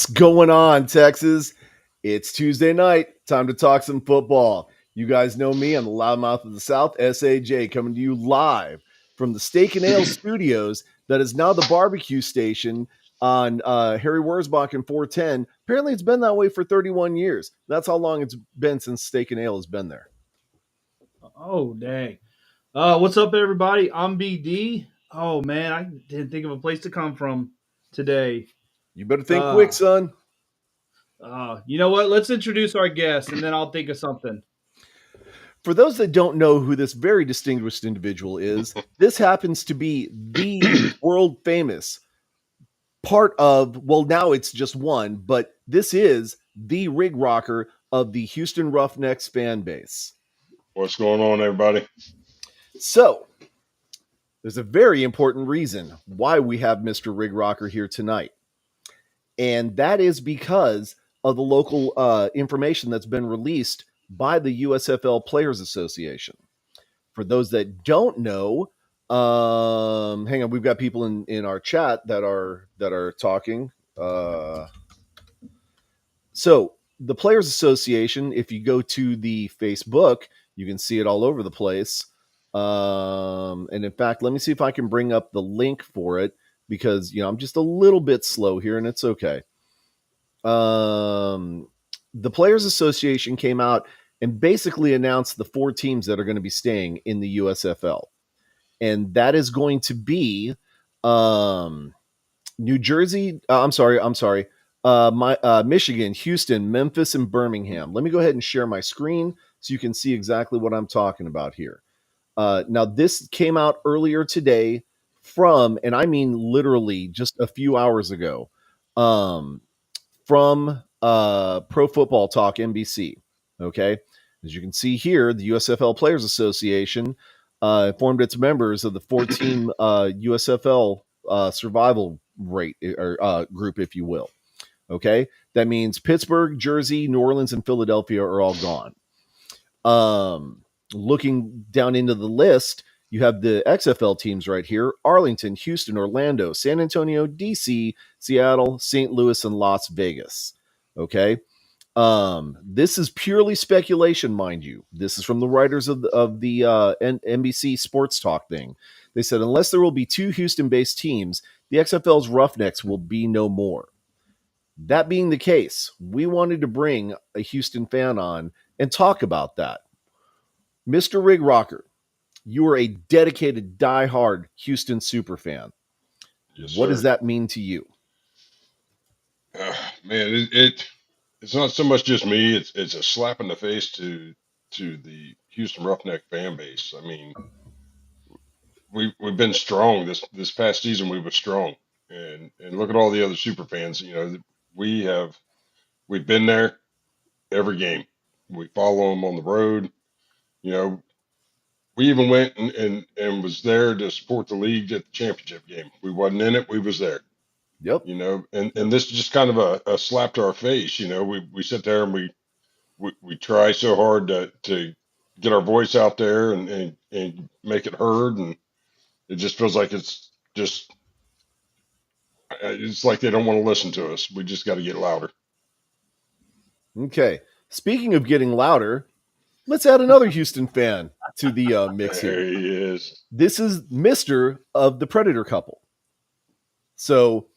What's going on, Texas? It's Tuesday night. Time to talk some football. You guys know me. I'm the loudmouth of the South, SAJ, coming to you live from the Steak and Ale Studios. That is now the barbecue station on Harry Wurzbach and 410. Apparently, it's been that way for 31 years. That's how long it's been since Steak and Ale has been there. Oh, dang. What's up, everybody? I'm BD. Oh, man, I didn't think of a place to come from today. You better think quick, Uh, son. you know what? Let's introduce our guest, and then I'll think of something. For those that don't know who this very distinguished individual is, this happens to be the world famous part of, well, now it's just one, but this is the rig rocker of the Houston Roughnecks fan base. What's going on, everybody? So, there's a very important reason why we have Mr. Rig Rocker here tonight. And that is because of the local information that's been released by the USFL Players Association. For those that don't know, hang on, we've got people in our chat that are talking. So the Players Association, if you go to the Facebook, you can see it all over the place. And in fact, let me see if I can bring up the link for it because I'm just a little bit slow here, and it's okay. The Players Association came out and basically announced the 4 teams that are going to be staying in the USFL. And that is going to be New Jersey. I'm sorry. Michigan, Houston, Memphis, and Birmingham. Let me go ahead and share my screen so you can see exactly what I'm talking about here. Now, this came out earlier today from, and I mean literally just a few hours ago, from Pro Football Talk NBC. Okay. As you can see here, the USFL Players Association formed its members of the 4-team USFL survival rate or group, if you will. Okay. That means Pittsburgh, Jersey, New Orleans, and Philadelphia are all gone. Looking down into the list, you have the XFL teams right here: Arlington, Houston, Orlando, San Antonio, DC, Seattle, St. Louis, and Las Vegas. Okay. This is purely speculation, mind you. This is from the writers of the NBC Sports Talk thing. They said, unless there will be 2 Houston-based teams, the XFL's Roughnecks will be no more. That being the case, we wanted to bring a Houston fan on and talk about that. Mr. Rig Rocker, you are a dedicated, diehard Houston super fan. Yes, What sir. does that mean to you? Man, it's not so much just me. It's a slap in the face to the Houston Roughneck fan base. I mean, we've been strong this past season. We were strong, and look at all the other super fans. We've been there every game. We follow them on the road. You know, we even went and was there to support the league at the championship game. We wasn't in it. We was there. Yep. And this is just kind of a slap to our face. We sit there and we try so hard to get our voice out there and make it heard, and it just feels like it's like they don't want to listen to us. We just got to get louder. Okay. Speaking of getting louder, let's add another Houston fan to the mix There here. he is. This is Mr. of the Predator couple. So,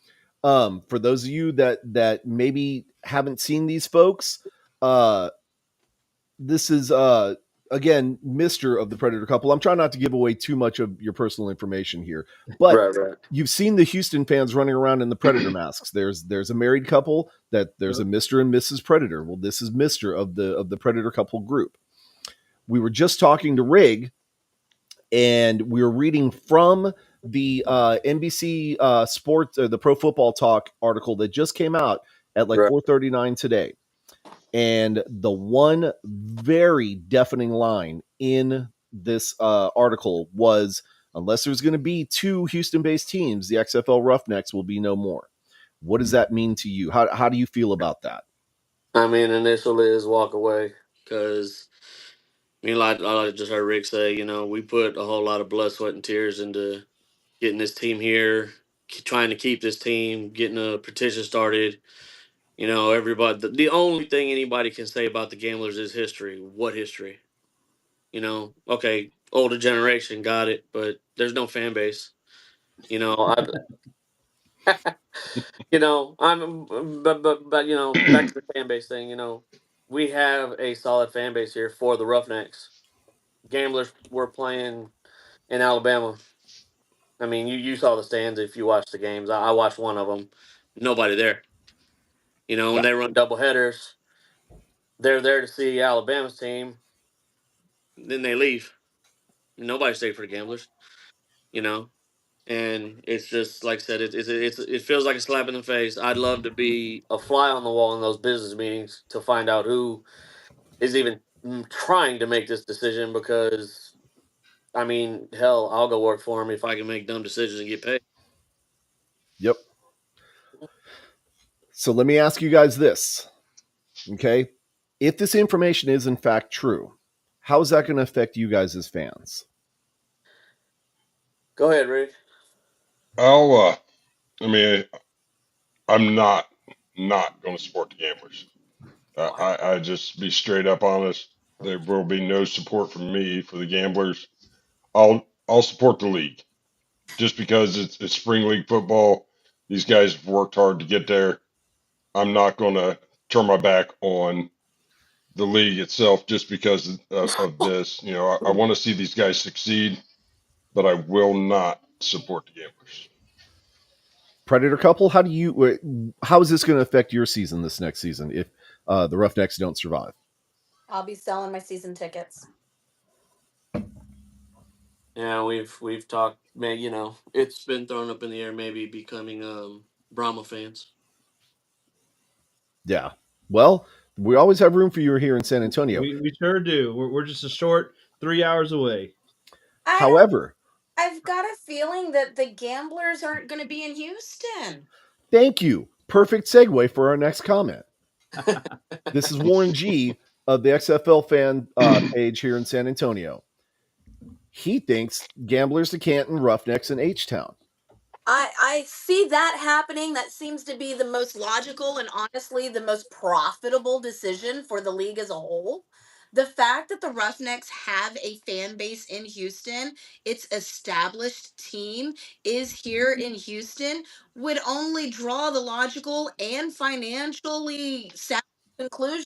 for those of you that maybe haven't seen these folks, this is again Mr. of the Predator couple. I'm trying not to give away too much of your personal information here, but Right. you've seen the Houston fans running around in the Predator masks. There's a married couple that there's a Mr. and Mrs. Predator. Well, this is Mr. of the Predator couple group. We were just talking to Rig, and we were reading from the NBC Sports, the Pro Football Talk article that just came out at like Right. 4:39 today. And the one very deafening line in this article was, unless there's going to be 2 Houston-based teams, the XFL Roughnecks will be no more. What does that mean to you? How do you feel about that? I mean, initially is walk away because like I just heard Rick say, we put a whole lot of blood, sweat, and tears into getting this team here, trying to keep this team, getting a petition started, You know, everybody. The only thing anybody can say about the Gamblers is history. What history? You know, okay, older generation got it, but there's no fan base. You know, you know, but you know, back to the fan base thing. You know, we have a solid fan base here for the Roughnecks. Gamblers were playing in Alabama. I mean, you saw the stands if you watched the games. I watched one of them. Nobody there. You know, when Yeah. they run double headers, they're there to see Alabama's team. Then they leave. Nobody stayed for the Gamblers. You know, and it's just like I said, it feels like a slap in the face. I'd love to be a fly on the wall in those business meetings to find out who is even trying to make this decision. Because I mean, hell, I'll go work for them if I can make dumb decisions and get paid. Yep. So let me ask you guys this. Okay. If this information is in fact true, how is that going to affect you guys as fans? Go ahead, Rick. I'll, I mean, I'm not going to support the Gamblers. What? I just be straight up honest. There will be no support from me for the Gamblers. I'll support the league just because it's spring league football. These guys have worked hard to get there. I'm not going to turn my back on the league itself just because of this. You know, I want to see these guys succeed, but I will not support the Gamblers. Predator couple, how is this going to affect your season this next season if the Roughnecks don't survive? I'll be selling my season tickets. Yeah, we've talked, man. You know, it's been thrown up in the air, maybe becoming Brahma fans. Yeah. Well, we always have room for you here in San Antonio. We sure do. We're just a short 3 hours away. I don't. However, I've got a feeling that the Gamblers aren't going to be in Houston. thank you. Perfect segue for our next comment. This is Warren G of the XFL fan page here in San Antonio. He thinks Gamblers to Canton, Roughnecks, and H-Town. I see that happening. That seems to be the most logical and honestly the most profitable decision for the league as a whole. The fact that the Roughnecks have a fan base in Houston, its established team is here in Houston, would only draw the logical and financially sound conclusion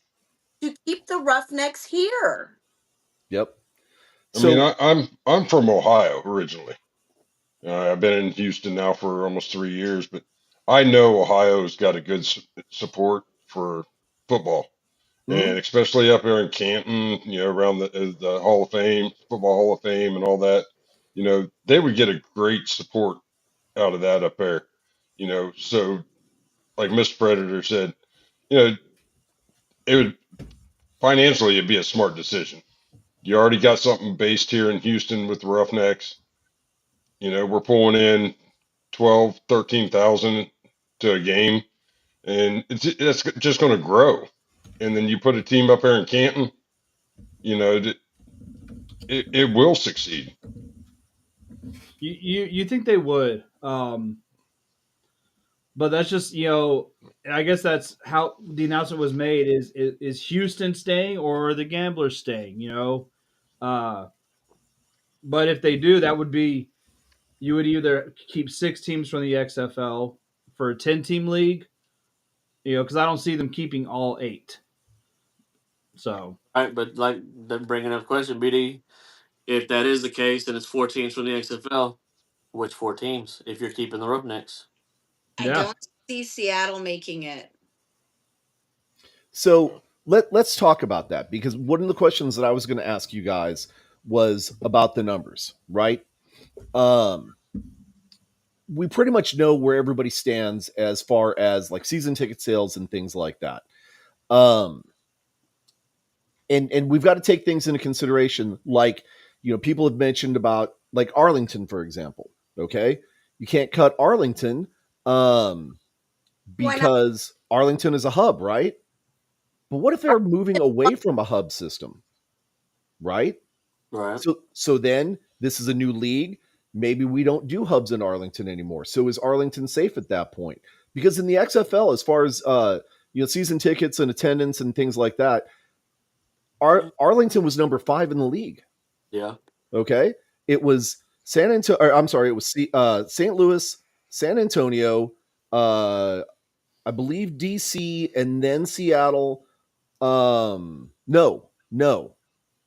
to keep the Roughnecks here. Yep. I mean, So, I'm from Ohio originally. I've been in Houston now for almost 3 years, but I know Ohio's got a good support for football, mhm, and especially up there in Canton, you know, around the Hall of Fame, Football Hall of Fame, and all that. You know, they would get a great support out of that up there. You know, so like Mr. Predator said, you know, it would financially it'd be a smart decision. You already got something based here in Houston with the Roughnecks. You know, we're pulling in 12, 13,000 to a game, and that's just going to grow. And then you put a team up there in Canton, you know, it will succeed. You think they would? But that's just I guess that's how the announcement was made. Is Houston staying or are the Gamblers staying? Uh, but if they do, that would be you would either keep 6 teams from the XFL for a 10-team league, because I don't see them keeping all 8. So All right, but like then bringing up question, BD. If that is the case, then it's 4 teams from the XFL. Which 4 teams? If you're keeping the Roughnecks, I yeah, don't see Seattle making it. so let's talk about that because one of the questions that I was going to ask you guys was about the numbers, right? Um, we pretty much know where everybody stands as far as like season ticket sales and things like that. Um, and we've got to take things into consideration, like people have mentioned about like Arlington, for example. Okay, you can't cut Arlington um, Why not? because Arlington is a hub, right? But what if they're moving away from a hub system, right? right? So then this is a new league. Maybe we don't do hubs in Arlington anymore. So is Arlington safe at that point? Because in the XFL, as far as season tickets and attendance and things like that. Arlington was number 5 in the league. Yeah. Okay, it was San Antonio. I'm sorry, it was St. Louis, San Antonio, I believe DC, and then Seattle. No,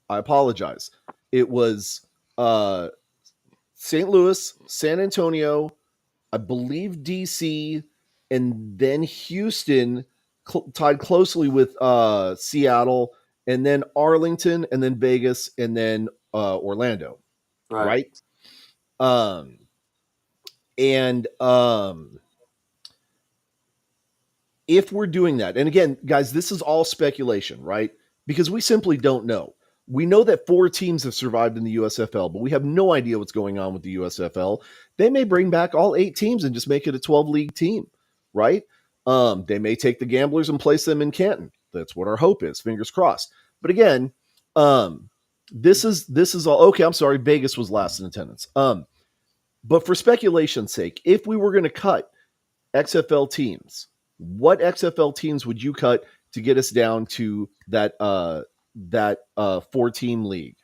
I apologize. It was St. Louis, San Antonio, I believe DC, and then Houston tied closely with Seattle, and then Arlington, and then Vegas, and then Orlando. Right. Right? Um, and if we're doing that, and again, guys, this is all speculation, right? Because we simply don't know. We know that 4 teams have survived in the USFL, but we have no idea what's going on with the USFL. They may bring back all 8 teams and just make it a 12-league team, right? They may take the Gamblers and place them in Canton. That's what our hope is. Fingers crossed. But again, this is all okay. I'm sorry, Vegas was last in attendance. But for speculation's sake, if we were going to cut XFL teams, what XFL teams would you cut to get us down to that 4-team league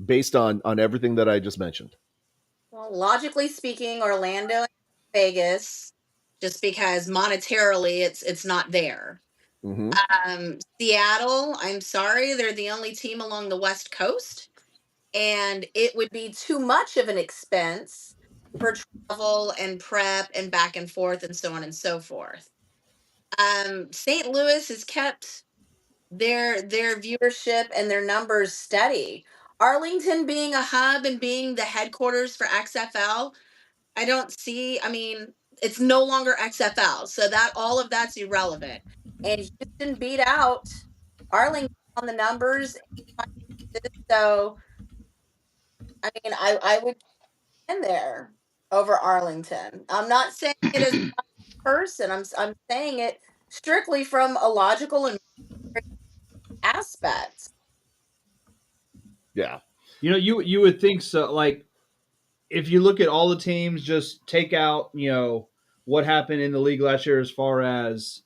based on everything that I just mentioned? Well, logically speaking, Orlando and Vegas, just because monetarily it's not there. Seattle, I'm sorry, they're the only team along the West Coast, and it would be too much of an expense for travel and prep and back and forth and so on and so forth. St. Louis has kept their viewership and their numbers steady. Arlington being a hub and being the headquarters for XFL, I don't see. I mean, it's no longer XFL, so that all of that's irrelevant. And Houston beat out Arlington on the numbers. So, I mean, I would in there over Arlington. I'm not saying it as a person. I'm saying it strictly from a logical and aspect. Yeah. You know, you would think so. Like, if you look at all the teams, just take out, what happened in the league last year as far as,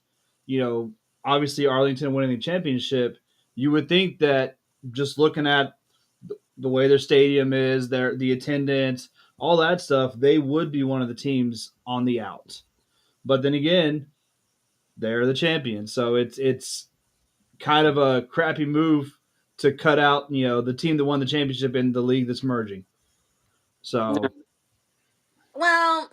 obviously Arlington winning the championship, you would think that just looking at the way their stadium is, the attendance, all that stuff, they would be one of the teams on the out. But then again, they're the champions, so it's kind of a crappy move to cut out, the team that won the championship in the league that's merging. So, Well,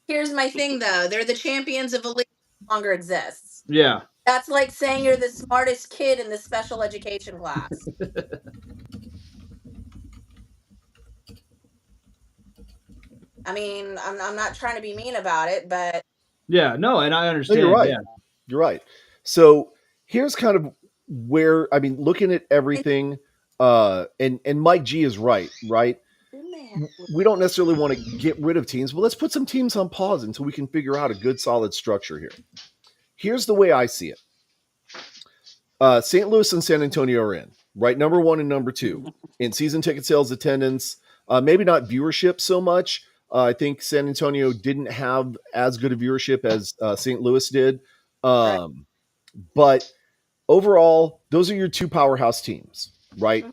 here's my thing though. They're the champions of a league that no longer exists. yeah. That's like saying you're the smartest kid in the special education class. I mean, I'm not trying to be mean about it, but Yeah, no, and I No, understand. you're right. Yeah. You're right. So here's kind of where, I mean, looking at everything, and Mike G is right. We don't necessarily want to get rid of teams, but let's put some teams on pause until we can figure out a good, solid structure here. Here's the way I see it. St. Louis and San Antonio are in, right? Number 1 and number 2 in season ticket sales, attendance, maybe not viewership so much. I think San Antonio didn't have as good a viewership as St. Louis did. But overall, those are your 2 powerhouse teams, right?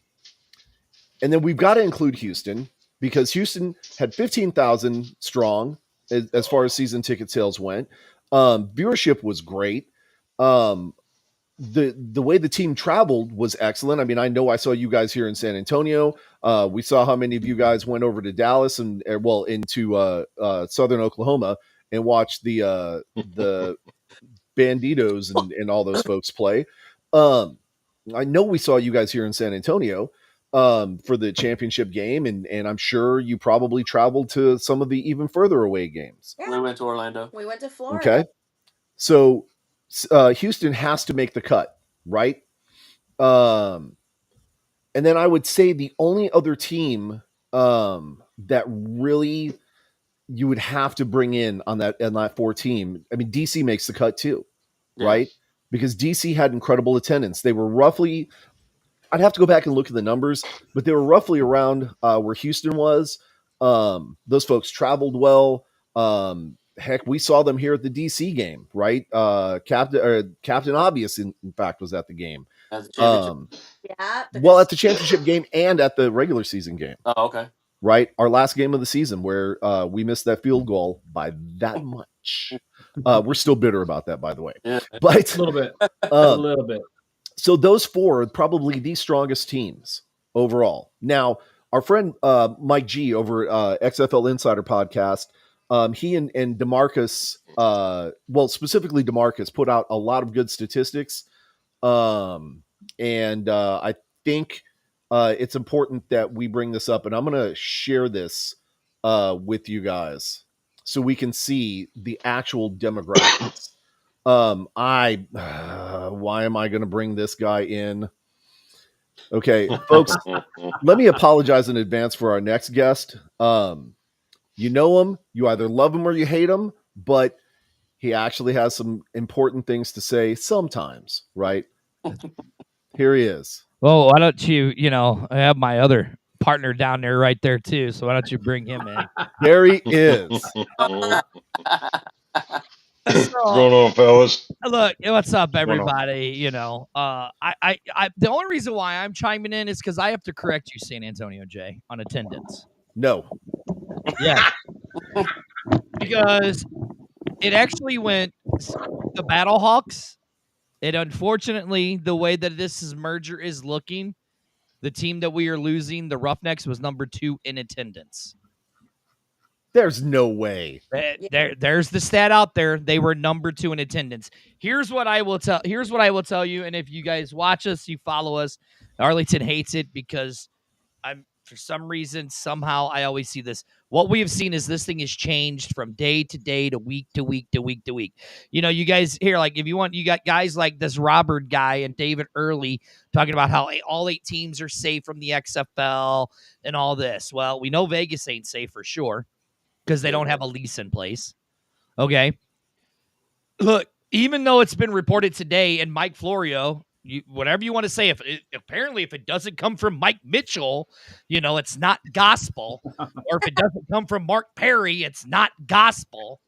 And then we've got to include Houston because Houston had 15,000 strong as far as season ticket sales went. Viewership was great. The way the team traveled was excellent. I mean, I know I saw you guys here in San Antonio. We saw how many of you guys went over to Dallas and into Southern Oklahoma and watched the Banditos and all those folks play. I know we saw you guys here in San Antonio for the championship game, and I'm sure you probably traveled to some of the even further away games. We went to Orlando. We went to Florida. Okay, so Houston has to make the cut, right? And then I would say the only other team that really you would have to bring in on that 4 team. I mean, DC makes the cut too, right? Because DC had incredible attendance. They were roughly, I'd have to go back and look at the numbers, but they were roughly around where Houston was. Those folks traveled well. heck, we saw them here at the DC game, right? Captain Obvious, in fact, was at the game. That's the championship. Yeah. Well, at the championship game and at the regular season game, Oh, okay. right? Our last game of the season where we missed that field goal by that much. We're still bitter about that, by the way. Yeah. But A little bit. A little bit. so those four are probably the strongest teams overall. Now, our friend Mike G over at XFL Insider Podcast, he and DeMarcus, well, specifically DeMarcus, put out a lot of good statistics. And I think it's important that we bring this up, and I'm going to share this with you guys so we can see the actual demographics. Why am I going to bring this guy in? Okay, folks, let me apologize in advance for our next guest. You know him, you either love him or you hate him, but he actually has some important things to say sometimes, right? Here he is. Well, why don't you, I have my other partner down there right there too. So why don't you bring him in? There he is. What's going on, fellas? Look, what's up, on? everybody? The only reason why I'm chiming in is because I have to correct you, San Antonio Jay, on attendance. No. Yeah. Because it actually went the Battlehawks. And unfortunately, the way that this merger is looking, the team that we are losing, the Roughnecks, was number 2 in attendance. There's no way. There's the stat out there. They were number 2 in attendance. Here's what I will tell you. And if you guys watch us, you follow us, Arlington hates it because for some reason, somehow I always see this. What we have seen is this thing has changed from day to day to week to week to week to week. You guys here, like if you want, you got guys like this Robert guy and David Early talking about how all 8 teams are safe from the XFL and all this. Well, we know Vegas ain't safe for sure because they don't have a lease in place. Okay. Look, even though it's been reported today, and Mike Florio, whatever you want to say, if it doesn't come from Mike Mitchell, it's not gospel. Or if it doesn't come from Mark Perry, it's not gospel.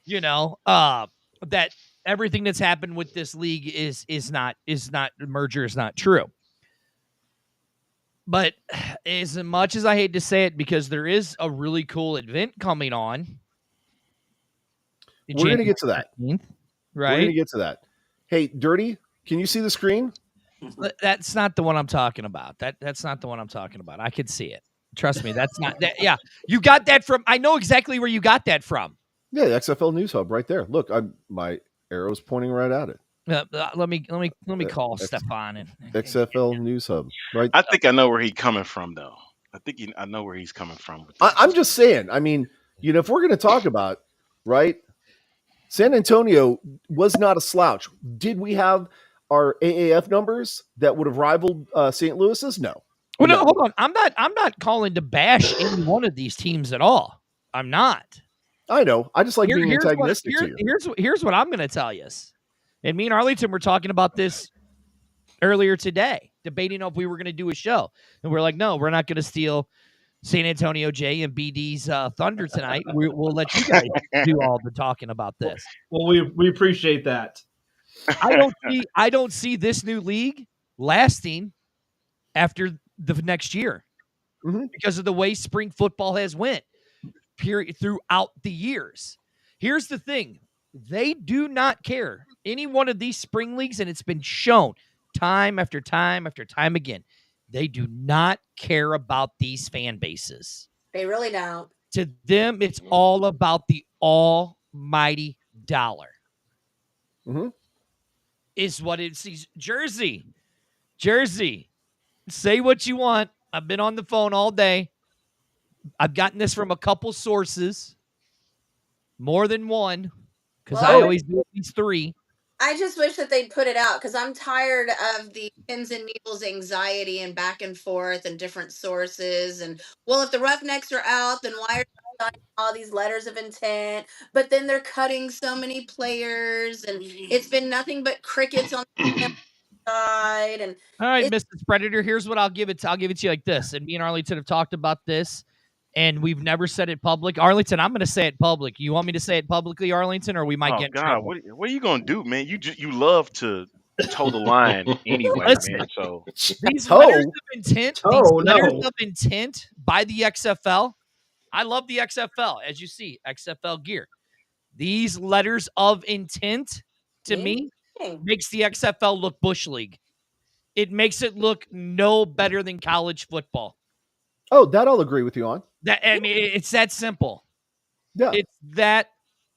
That everything that's happened with this league is not the merger is not true. But as much as I hate to say it, because there is a really cool event coming on. We're going to get to that. 15th, right? We're going to get to that. Hey, Dirty, can you see the screen? That's not the one I'm talking about. That's not the one I'm talking about. I could see it. Trust me. That's not that. Yeah. You got that from, I know exactly where you got that from. Yeah, the XFL News Hub right there. Look, my arrow's pointing right at it. Let me call Stefan and XFL News Hub. Right. I think I know where he's coming from, though. I know where he's coming from. I'm just saying. I mean, if we're going to talk about, right, San Antonio was not a slouch. Did we have our AAF numbers that would have rivaled St. Louis's? No. Well, no, hold on. I'm not calling to bash any one of these teams at all. I'm not. I know. I just like being antagonistic to you. Here's what I'm going to tell you. And me and Arlington were talking about this earlier today, debating if we were going to do a show. And we're like, no, we're not going to steal San Antonio J and BD's thunder tonight. We'll let you guys do all the talking about this. Well, we appreciate that. I don't see this new league lasting after the next year because of the way spring football has went throughout the years. Here's the thing. They do not care. Any one of these spring leagues, and it's been shown time after time after time again, they do not care about these fan bases. They really don't. To them, it's all about the almighty dollar. Is what it sees. Jersey, say what you want. I've been on the phone all day. I've gotten this from a couple sources, more than one, because I always do at least 3. I just wish that they'd put it out because I'm tired of the pins and needles anxiety and back and forth and different sources. And, well, if the Roughnecks are out, then why are they signing all these letters of intent? But then they're cutting so many players, and it's been nothing but crickets on the side. And all right, Mrs. Predator, here's what I'll give it to. I'll give it to you like this. And me and Arlington have talked about this. and we've never said it public. Arlington, I'm going to say it public. You want me to say it publicly, Arlington, or we might Oh get in God, trouble? what are you gonna do, man? You love to toe the line anyway, Listen, man. So these letters Toe. of intent, Oh no. by the XFL. I love the XFL, as you see, XFL gear. These letters of intent, to me, Ding. makes the XFL look Bush League. It makes it look no better than college football. Oh, that I'll agree with you on. It's that simple. Yeah. It's that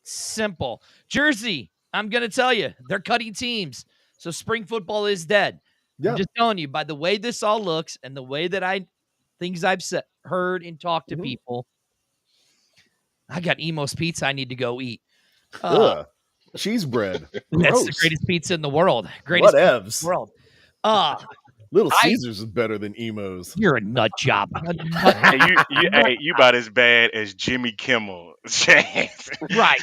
simple. Jersey, I'm going to tell you, they're cutting teams. So spring football is dead. Yeah. I'm just telling you, by the way this all looks and the way that things I've heard and talked to people, I got Emo's Pizza I need to go eat. Ugh. Cheese bread. That's the Gross. greatest pizza in the world. Greatest pizza in Whatevs. the world. Little Caesars is better than Emo's. You're a nut job. hey, you about as bad as Jimmy Kimmel. Right.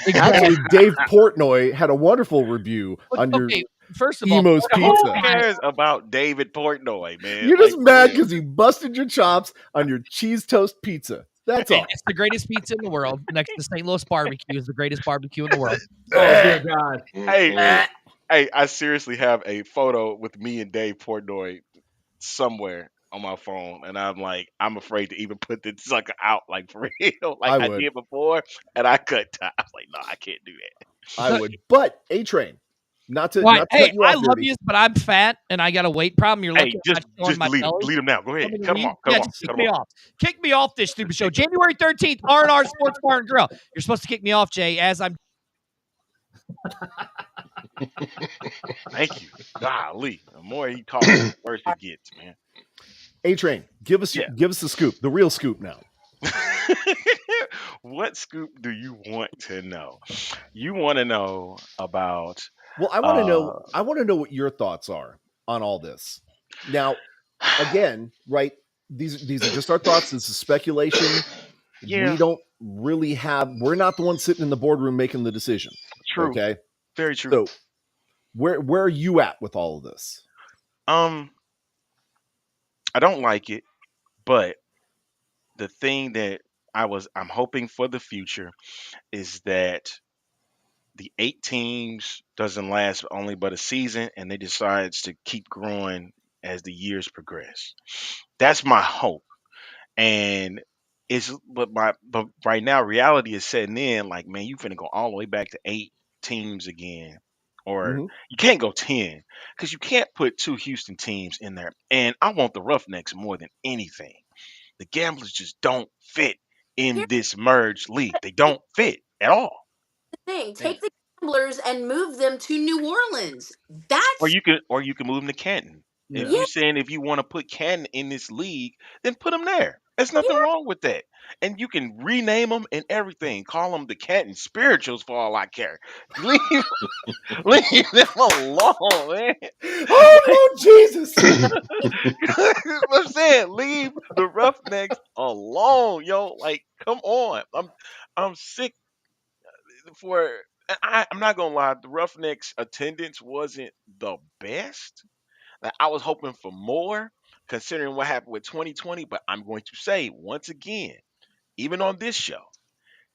Exactly. Actually, Dave Portnoy had a wonderful review on your first of all, Emo's Who Pizza. cares about David Portnoy, man? You're just Like, mad because he busted your chops on your cheese toast pizza. That's all. it's the greatest pizza in the world. Next to St. Louis barbecue is the greatest barbecue in the world. Oh dear God. hey, I seriously have a photo with me and Dave Portnoy somewhere on my phone, and I'm afraid to even put this sucker out, like for real, like I I would. did before, and I cut time. I was like, no, I can't do that. I would. But A-Train, not to Right. Hey, cut you I off, love Dirty. you, but I'm fat and I got a weight problem. You're lucky Hey, I'm not showing my delete him. belly. Delete him now. Go ahead. Want me to Cut him leave? off. Cut Yeah, him off. just kick Cut him me off. off. Kick me off this stupid show. January 13th, R&R Sports Bar and Grill. You're supposed to kick me off, Jay, as I'm Thank you. Golly, the more he talks, the worse it gets, man. A-Train, give us the scoop, the real scoop now. What scoop do you want to know? You want to know about? Well, I want to know. I want to know what your thoughts are on all this. Now, again, right? These are just our thoughts. This is speculation. Yeah. We don't really have. We're not the ones sitting in the boardroom making the decision. True. Okay. Very true. So, where are you at with all of this? I don't like it, but the thing that I'm hoping for the future is that the 8 teams doesn't last only but a season, and they decides to keep growing as the years progress. That's my hope. And but right now reality is setting in, like, man, you finna go all the way back to 8 teams again. Or you can't go 10 because you can't put 2 Houston teams in there. And I want the Roughnecks more than anything. The Gamblers just don't fit in this merged league. They don't fit at all. Take the Gamblers and move them to New Orleans. Or That's you can move them to Canton. If Yeah. you're saying if you want to put Canton in this league, then put them there. There's nothing wrong with that. And you can rename them and everything. Call them the Canton Spirituals for all I care. Leave, leave them alone, man. Oh, Lord Jesus! I'm saying, leave the Roughnecks alone, yo. Like, come on. I'm sick for. I'm not gonna lie. The Roughnecks attendance wasn't the best. Like, I was hoping for more, considering what happened with 2020. But I'm going to say once again, even on this show,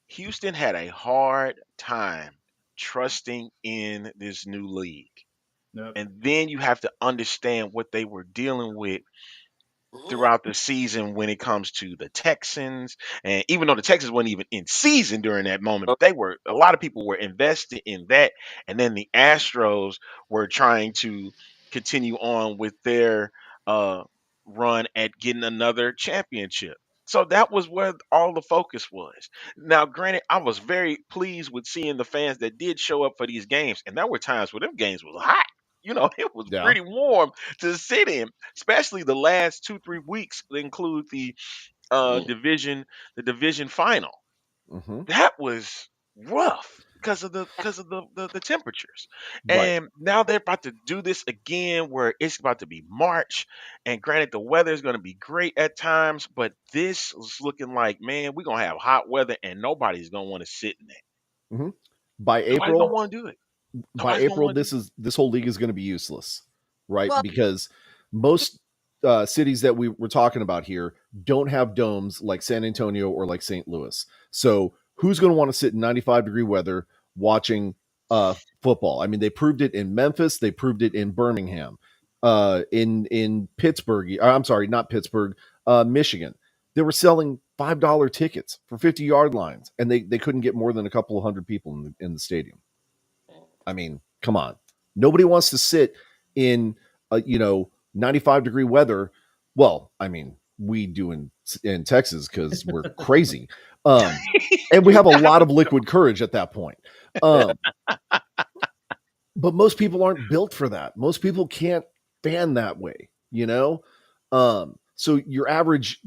Houston had a hard time trusting in this new league. Yep. And then you have to understand what they were dealing with throughout the season when it comes to the Texans. And even though the Texans weren't even in season during that moment, a lot of people were invested in that. And then the Astros were trying to continue on with their run at getting another championship. So that was where all the focus was. Now, granted, I was very pleased with seeing the fans that did show up for these games. And there were times where them games was hot. It was Yeah. pretty warm to sit in, especially the last 2-3 weeks that include the division final. That was rough because of the temperatures. Right. And now they're about to do this again where it's about to be March. And granted, the weather is going to be great at times, but this is looking like, man, we're going to have hot weather and nobody's going to want to sit in it. By Nobody's April, going to want to do it. by April, this whole league is going to be useless, right? Well- because most cities that we were talking about here don't have domes like San Antonio or like St. Louis. So who's going to want to sit in 95-degree weather watching football? I mean, they proved it in Memphis. They proved it in Birmingham, in Pittsburgh. I'm sorry, not Pittsburgh, Michigan. They were selling $5 tickets for 50-yard lines, and they couldn't get more than a couple of hundred people in the stadium. I mean, come on. Nobody wants to sit in 95-degree weather. Well, I mean, we do in Texas because we're crazy. And we have a lot of liquid courage at that point. But most people aren't built for that. Most people can't fan that way, So your average,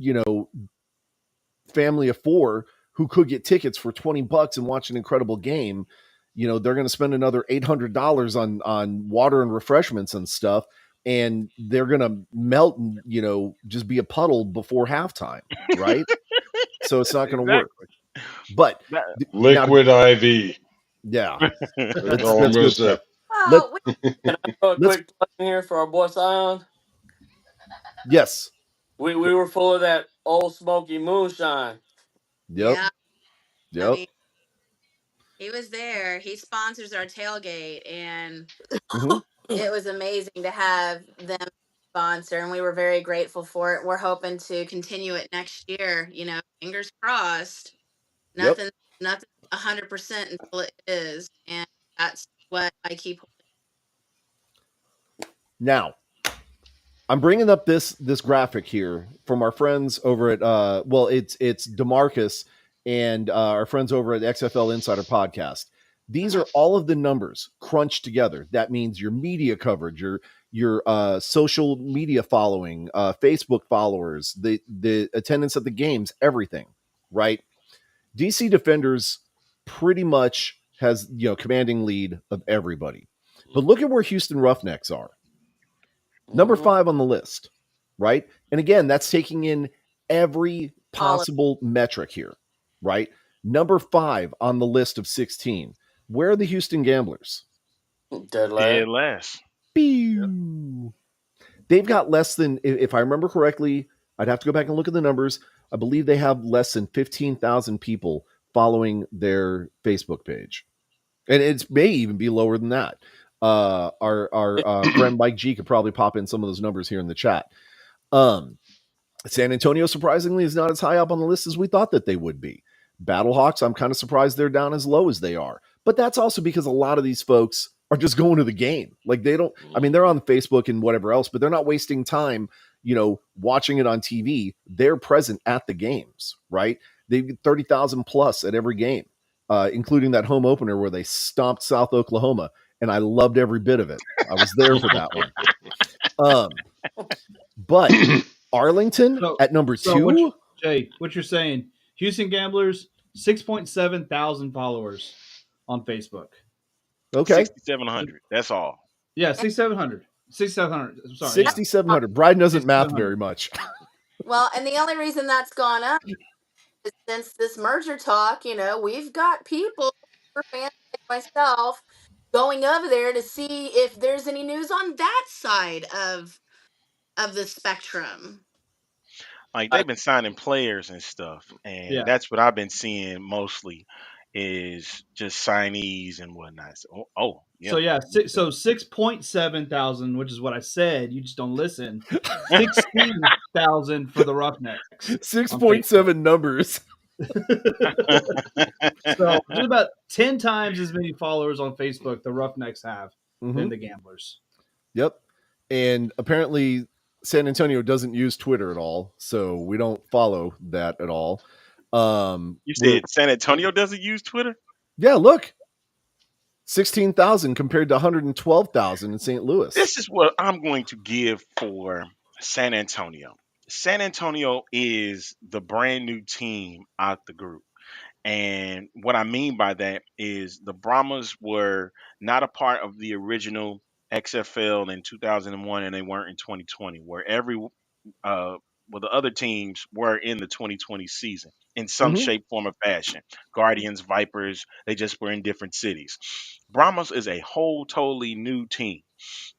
family of four who could get tickets for $20 and watch an incredible game, they're going to spend another $800 on water and refreshments and stuff, and they're going to melt and just be a puddle before halftime, right? So it's not going to work. But liquid IV. Yeah, That's all I'm good going to say. stuff. Oh, Can I throw a quick plug in here for our boy Sion? Yes. We were full of that old smoky moonshine. Yep. yeah. Yep. I mean, he was there. He sponsors our tailgate, and Mhm. it was amazing to have them sponsor, and we were very grateful for it. We're hoping to continue it next year. Fingers crossed. Yep. Nothing 100% until it is, and that's what I keep. Now, I'm bringing up this graphic here from our friends over at it's DeMarcus and our friends over at XFL Insider Podcast. These are all of the numbers crunched together. That means your media coverage, your social media following, Facebook followers, the attendance at the games, everything, right? DC Defenders pretty much has commanding lead of everybody. But look at where Houston Roughnecks are. Number 5 on the list, right? And again, that's taking in every possible metric here, right? Number 5 on the list of 16. Where are the Houston Gamblers? Dead Dead last. last. Pew. They've got less than, if I remember correctly, I'd have to go back and look at the numbers. I believe they have less than 15,000 people following their Facebook page. And it may even be lower than that. Our friend Mike G could probably pop in some of those numbers here in the chat. San Antonio, surprisingly, is not as high up on the list as we thought that they would be. Battlehawks, I'm kind of surprised they're down as low as they are. But that's also because a lot of these folks are just going to the game. Like they don't, I mean, they're on Facebook and whatever else, but they're not wasting time, watching it on TV. They're present at the games, right? They get 30,000 plus at every game, including that home opener where they stomped South Oklahoma. And I loved every bit of it. I was there for that one. But Arlington at number 2. What you're saying? Houston Gamblers, 6.7 thousand followers on Facebook. Okay, 6,700. That's all. Yeah, 6,700. 6,700. Sorry, 6,700. Brian doesn't math very much. Well, and the only reason that's gone up is since this merger talk. We've got people, fans like myself, going over there to see if there's any news on that side of the spectrum. Like they've been signing players and stuff, and that's what I've been seeing mostly is just signees and whatnot. So, yeah. So 6.7 thousand, which is what I said. You just don't listen. 16,000 for the Roughnecks. 6.7 numbers. So just about 10 times as many followers on Facebook the Roughnecks have than the Gamblers. Yep. And apparently San Antonio doesn't use Twitter at all, so we don't follow that at all. You said San Antonio doesn't use Twitter? Yeah, look. 16,000 compared to 112,000 in St. Louis. This is what I'm going to give for San Antonio. San Antonio is the brand new team out the group. And what I mean by that is the Brahmas were not a part of the original XFL in 2001, and they weren't in 2020, where the other teams were in the 2020 season in some shape, form, or fashion. Guardians, Vipers, they just were in different cities. Brahmas is a whole totally new team.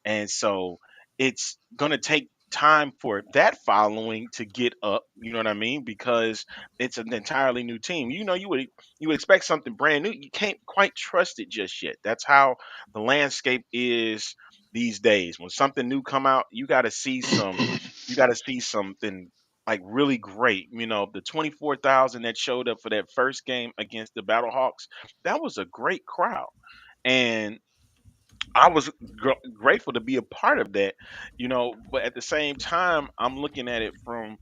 And so it's going to take time for that following to get up. You know what I mean? Because it's an entirely new team. You would expect something brand new. You can't quite trust it just yet. That's how the landscape is these days. When something new come out, you got to see something like really great. The 24,000 that showed up for that first game against the Battlehawks, that was a great crowd. And I was grateful to be a part of that, but at the same time, I'm looking at it from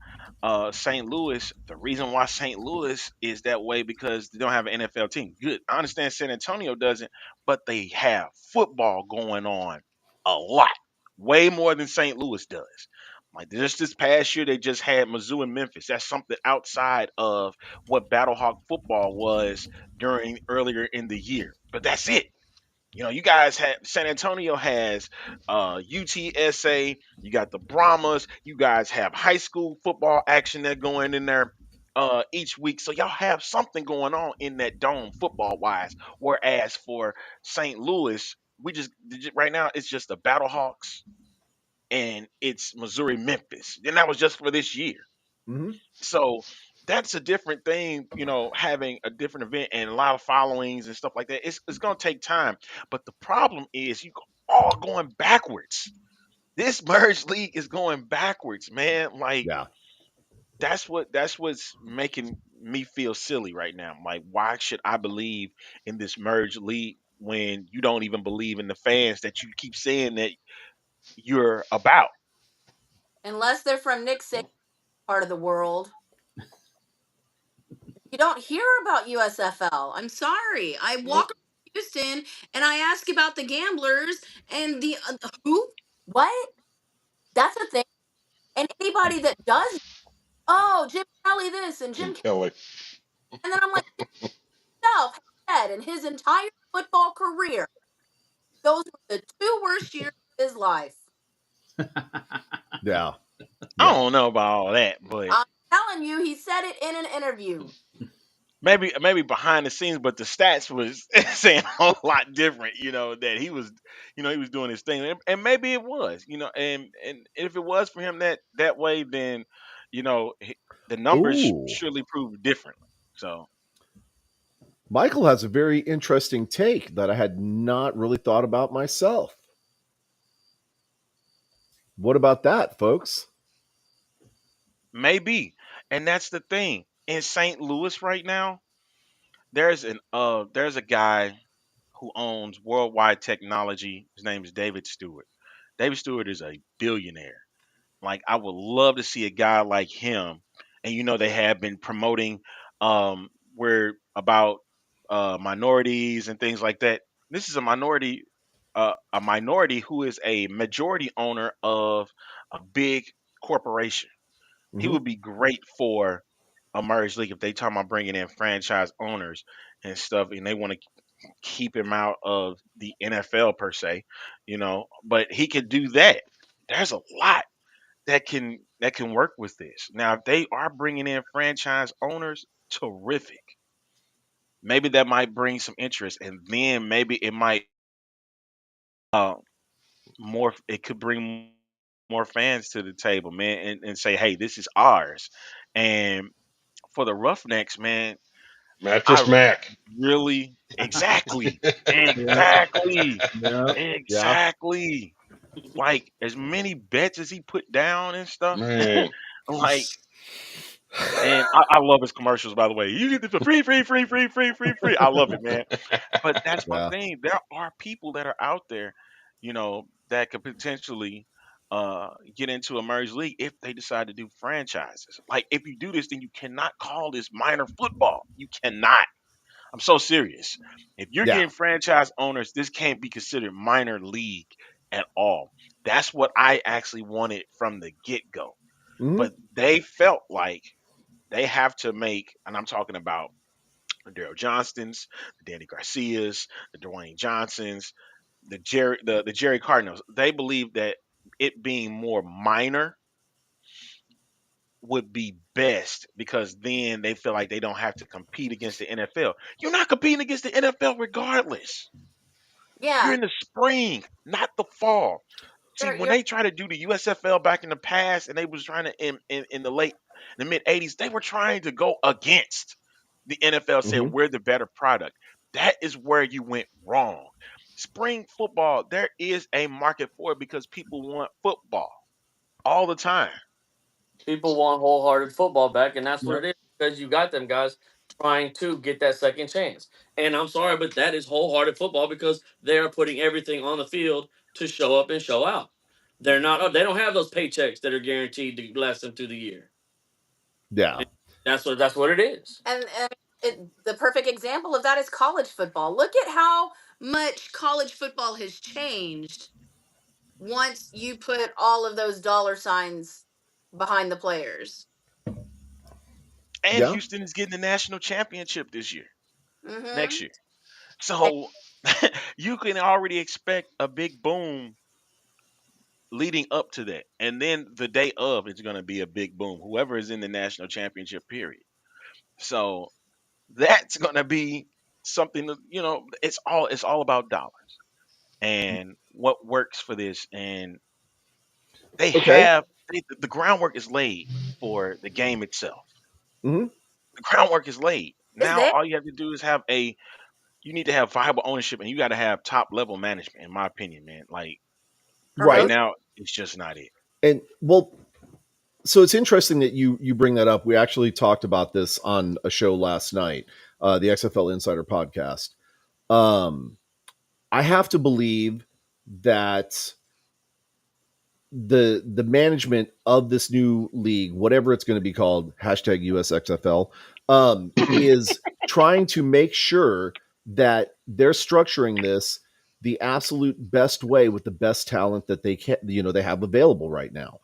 St. Louis. The reason why St. Louis is that way because they don't have an NFL team. Good. I understand San Antonio doesn't, but they have football going on a lot, way more than St. Louis does. Like just this past year, they just had Mizzou and Memphis. That's something outside of what Battlehawk football was during earlier in the year. But that's it. You guys have San Antonio has UTSA, you got the Brahmas, you guys have high school football action that going in there each week. So y'all have something going on in that dome football wise. Whereas for St. Louis, right now it's just the Battlehawks and it's Missouri Memphis. And that was just for this year. Mm-hmm. So that's a different thing, having a different event and a lot of followings and stuff like that. It's gonna take time. But the problem is you all going backwards. This merge league is going backwards, man. Like Yeah. that's what's making me feel silly right now. Like, why should I believe in this merge league when you don't even believe in the fans that you keep saying that you're about? Unless they're from Nick Saban's part of the world. You don't hear about USFL. I'm sorry. I walk Nope. around Houston and I ask about the gamblers and the who? What? That's a thing. And anybody that does, oh, Jim Kelly this and Jim Jim Kelly, Kelly. and then I'm like, himself, head and his entire football career. Those were the two worst years of his life. Yeah. I Yeah. don't know about all that, but I'm telling you, he said it in an interview. maybe behind the scenes, but the stats was saying a whole lot different. That he was doing his thing, and maybe it was. And if it was for him that way, then the numbers Ooh. surely prove differently. So Michael has a very interesting take that I had not really thought about myself. What about that, folks? maybe, and that's the thing in St. Louis right now. There's a guy who owns Worldwide Technology. His name is David Stewart. David Stewart is a billionaire. Like I would love to see a guy like him. And they have been promoting where about minorities and things like that. This is a minority who is a majority owner of a big corporation. He Mm-hmm. would be great for a merge league if they talk about bringing in franchise owners and stuff, and they want to keep him out of the NFL per se, but he could do that. There's a lot that can work with this. Now, if they are bringing in franchise owners, terrific. Maybe that might bring some interest, and then maybe it might uh more. It could bring more fans to the table, man, and say, hey, this is ours. And for the Roughnecks, man, Mattress I Mac. really exactly, Yeah, exactly, yeah. Yeah. exactly. Like as many bets as he put down and stuff. Man. Like, and I love his commercials, by the way. You get this for free, free, free, free, free, free, free. I love it, man. But that's my Yeah. thing. There are people that are out there, that could potentially get into a merge league if they decide to do franchises. Like if you do this, then you cannot call this minor football. You cannot. I'm so serious. If you're Yeah. getting franchise owners, this can't be considered minor league at all. That's what I actually wanted from the get go. Mm-hmm. But they felt like they have to make, and I'm talking about the Daryl Johnsons, the Danny Garcias, the Dwayne Johnsons, the Jerry Cardinals. They believe that it being more minor would be best because then they feel like they don't have to compete against the NFL. You're not competing against the NFL regardless. You're Yeah. in the spring, not the fall. See, when you're they try to do the USFL back in the past, and they was trying to in the mid '80s, they were trying to go against the NFL, Mhm. saying we're the better product. That is where you went wrong. Spring football, there is a market for it because people want football all the time. People want wholehearted football back, and that's what Yep. it is because you got them guys trying to get that second chance. And I'm sorry, but that is wholehearted football because they are putting everything on the field to show up and show out. They're not. They don't have those paychecks that are guaranteed to last them through the year. Yeah. And that's what it is. the perfect example of that is college football. Look at how much college football has changed once you put all of those dollar signs behind the players. And Yeah. Houston is getting the national championship this year, Mm-hmm. next year. So you can already expect a big boom leading up to that. And then the day of, it's going to be a big boom. Whoever is in the national championship period. So that's going to be something that, it's all about dollars and what works for this. And they Okay. have the groundwork is laid for the game itself. Mhm. The groundwork is laid. Is Now there all you have to do is you need to have viable ownership, and you got to have top level management, in my opinion, man. Like right Right. now, it's just not it. And well, so it's interesting that you bring that up. We actually talked about this on a show last night, the XFL Insider podcast. Um, I have to believe that the management of this new league, whatever it's going to be called, hashtag USXFL, is trying to make sure that they're structuring this the absolute best way with the best talent that they can, they have available right now.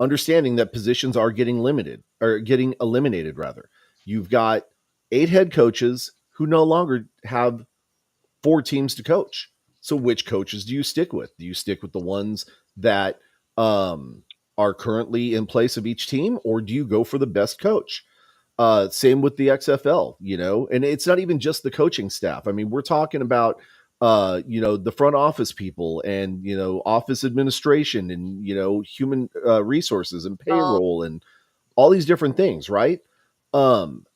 Understanding that positions are getting limited or getting eliminated rather. You've got 8 head coaches who no longer have 4 teams to coach. So which coaches do you stick with? Do you stick with the ones that are currently in place of each team, or do you go for the best coach? Same with the XFL, and it's not even just the coaching staff. I mean, we're talking about the front office people and office administration and human resources and oh, payroll and all these different things, right? Um,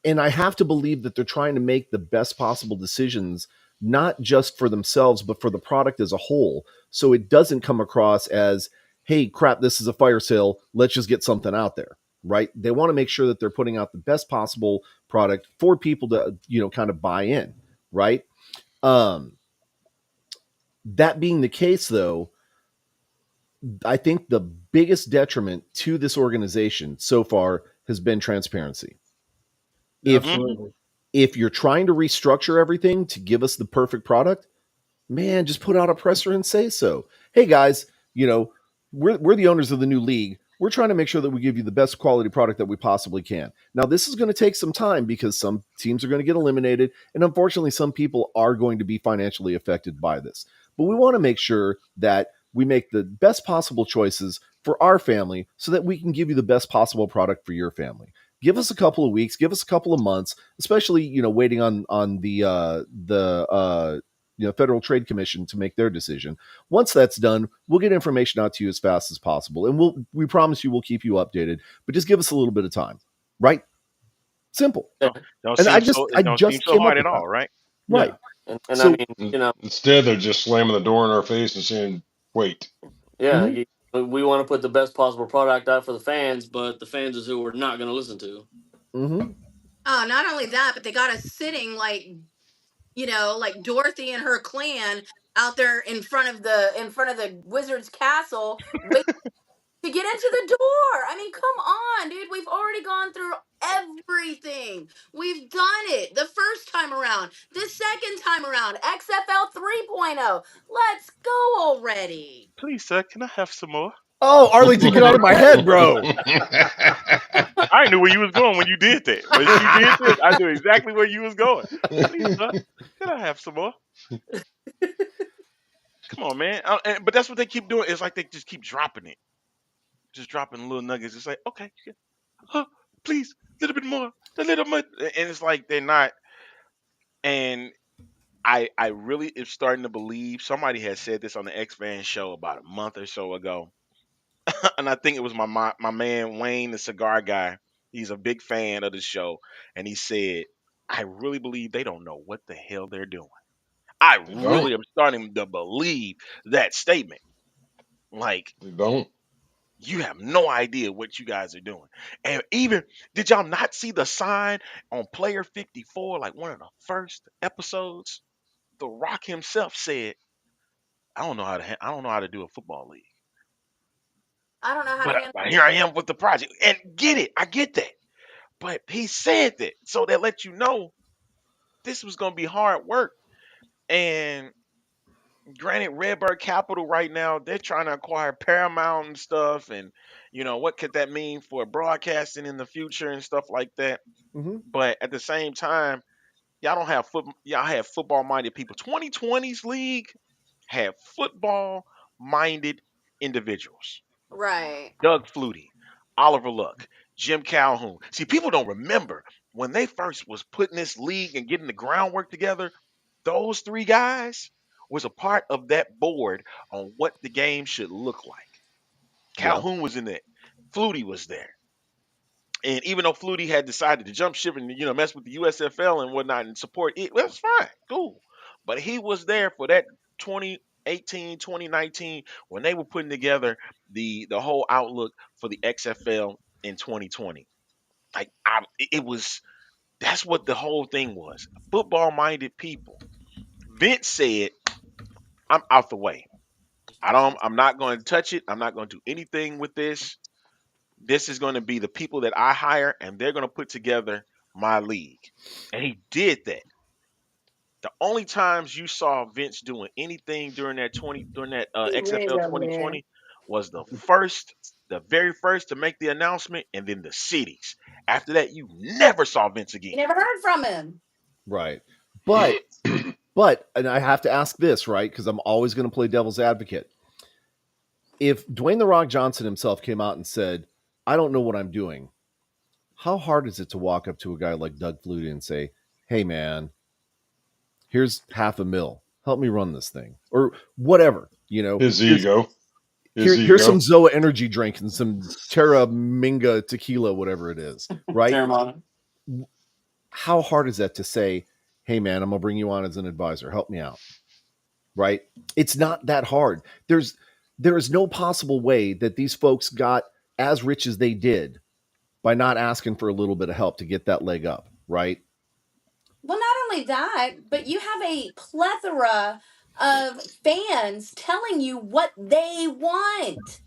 and I have to believe that they're trying to make the best possible decisions, not just for themselves, but for the product as a whole. So it doesn't come across as, hey, crap, this is a fire sale. Let's just get something out there, right? They want to make sure that they're putting out the best possible product for people to, kind of buy in, right? Um, that being the case, though, I think the biggest detriment to this organization so far has been transparency. If Hmm. Absolutely. if you're trying to restructure everything to give us the perfect product, man, just put out a presser and say so. Hey guys, we're the owners of the new league. We're trying to make sure that we give you the best quality product that we possibly can. Now, this is going to take some time because some teams are going to get eliminated, and unfortunately, some people are going to be financially affected by this. But we want to make sure that we make the best possible choices for our family so that we can give you the best possible product for your family. Give us a couple of weeks, give us a couple of months, especially waiting on the Federal Trade Commission to make their decision. Once that's done, we'll get information out to you as fast as possible, and we promise you we'll keep you updated. But just give us a little bit of time, right? Simple. Yeah, Don't And seem so I it don't seem just so came up hard at with that. all, right? Right. Yeah. and I So, mean, you know, Instead, they're just slamming the door in our face and saying, "Wait." yeah, mhm, we want to put the best possible product out for the fans, but the fans is who we're not going to listen to. mhm. oh, not only that, but they got us sitting like like Dorothy and her clan out there in front of the wizard's castle, waiting to get into the door. I mean, come on, dude. We've already gone through everything. We've done it the first time around, the second time around, XFL 3.0. Let's go already. Please, sir, can I have some more? Oh, Arlington, get out of my head, bro. I knew where you was going when you did that. When you did this, I knew exactly where you was going. Please, sir, can I have some more? Come on, man. But that's what they keep doing. It's like they just keep dropping it, just dropping little nuggets. It's like, okay, yeah, huh, please, a little bit more, a little more, and it's like they're not. And I really am starting to believe somebody had said this on the X Fan show about a month or so ago, and I think it was my man Wayne, the cigar guy. He's a big fan of the show, and he said, "I really believe they don't know what the hell they're doing." I They don't. really am starting to believe that statement. Like, They don't. you have no idea what you guys are doing. And even, did y'all not see the sign on Player 54, like one of the first episodes? The Rock himself said, I don't know how to do a football league, I don't know how to but, handle. but here I am with the project. And get it, I get that. But he said that, so that let you know this was going to be hard work. And granted, Redbird Capital right now, they're trying to acquire Paramount and stuff, and what could that mean for broadcasting in the future and stuff like that. Mm-hmm. But at the same time, y'all have football minded people. 2020's league had football minded individuals. Right. Doug Flutie, Oliver Luck, Jim Calhoun. See, people don't remember when they first was putting this league and getting the groundwork together. Those three guys was a part of that board on what the game should look like. Yeah. Calhoun was in it. Flutie was there. And even though Flutie had decided to jump ship and mess with the USFL and whatnot and support it, well, that's fine, cool. But he was there for that 2018, 2019 when they were putting together the whole outlook for the XFL in 2020. Like it was that's what the whole thing was. Football minded people. Vince said, "I'm out the way. I'm not going to touch it. I'm not going to do anything with this. This is going to be the people that I hire, and they're going to put together my league." And he did that. The only times you saw Vince doing anything during that He wins XFL over there. 2020 was the very first to make the announcement, and then the cities. After that, you never saw Vince You again. never heard from him. Right. But and I have to ask this, right? Because I'm always going to play devil's advocate. If Dwayne the Rock Johnson himself came out and said, "I don't know what I'm doing," how hard is it to walk up to a guy like Doug Flutie and say, "Hey, man, here's $500,000. Help me run this thing," or whatever. His Here's ego. here's some Zoa energy drink and some Terra Minga tequila, whatever it is, right? Terramana. How hard is that to say, "Hey, man, I'm gonna bring you on as an advisor. Help me out." Right? It's not that hard. There is no possible way that these folks got as rich as they did by not asking for a little bit of help to get that leg up, right? Well, not only that, but you have a plethora of fans telling you what they want.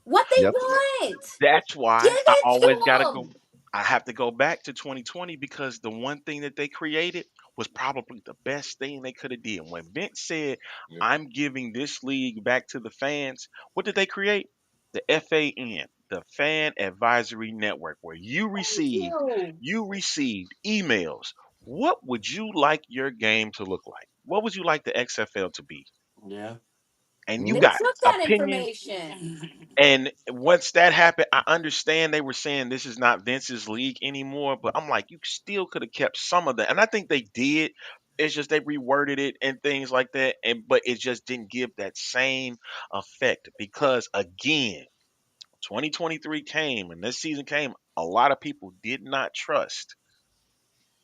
What they Yep. want. That's Give why it to them. I have to go back to 2020 because the one thing that they created was probably the best thing they could have did. When Vince said, Yeah. "I'm giving this league back to the fans," what did they create? The FAN, the Fan Advisory Network, where Thank you. you received emails. What would you like your game to look like? What would you like the XFL to be? Yeah. And you They Mm-hmm. got took that opinions. information. And once that happened, I understand they were saying this is not Vince's league anymore, but I'm like, you still could have kept some of that. And I think they did. It's just they reworded it and things like that. But it just didn't give that same effect because again, 2023 came and this season came. A lot of people did not trust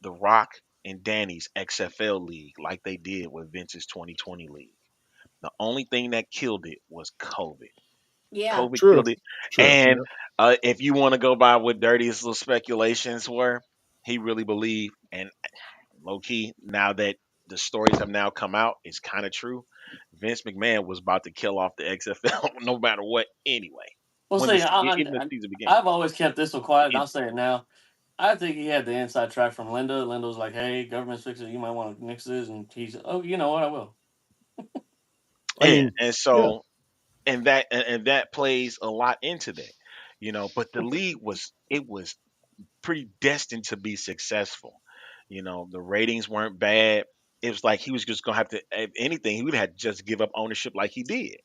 The Rock and Danny's XFL league like they did with Vince's 2020 league. The only thing that killed it was COVID. Yeah. COVID True. killed it. True. And if you want to go by what Dirty's little speculations were, he really believed, and low key, now that the stories have now come out, it's kind of true. Vince McMahon was about to kill off the XFL no matter what anyway. Well, When see, even the season began. I've always kept this one quiet, and It- I'll say it now. I think he had the inside track from Linda. Linda was like, "Hey, government's fixing it. You might want to nix this," and he's, "Oh, you know what? I will." I mean, and yeah. so and that plays a lot into that, But the league was predestined to be successful. The ratings weren't bad. It was like he was just gonna have to, if anything, he would have just give up ownership like he did.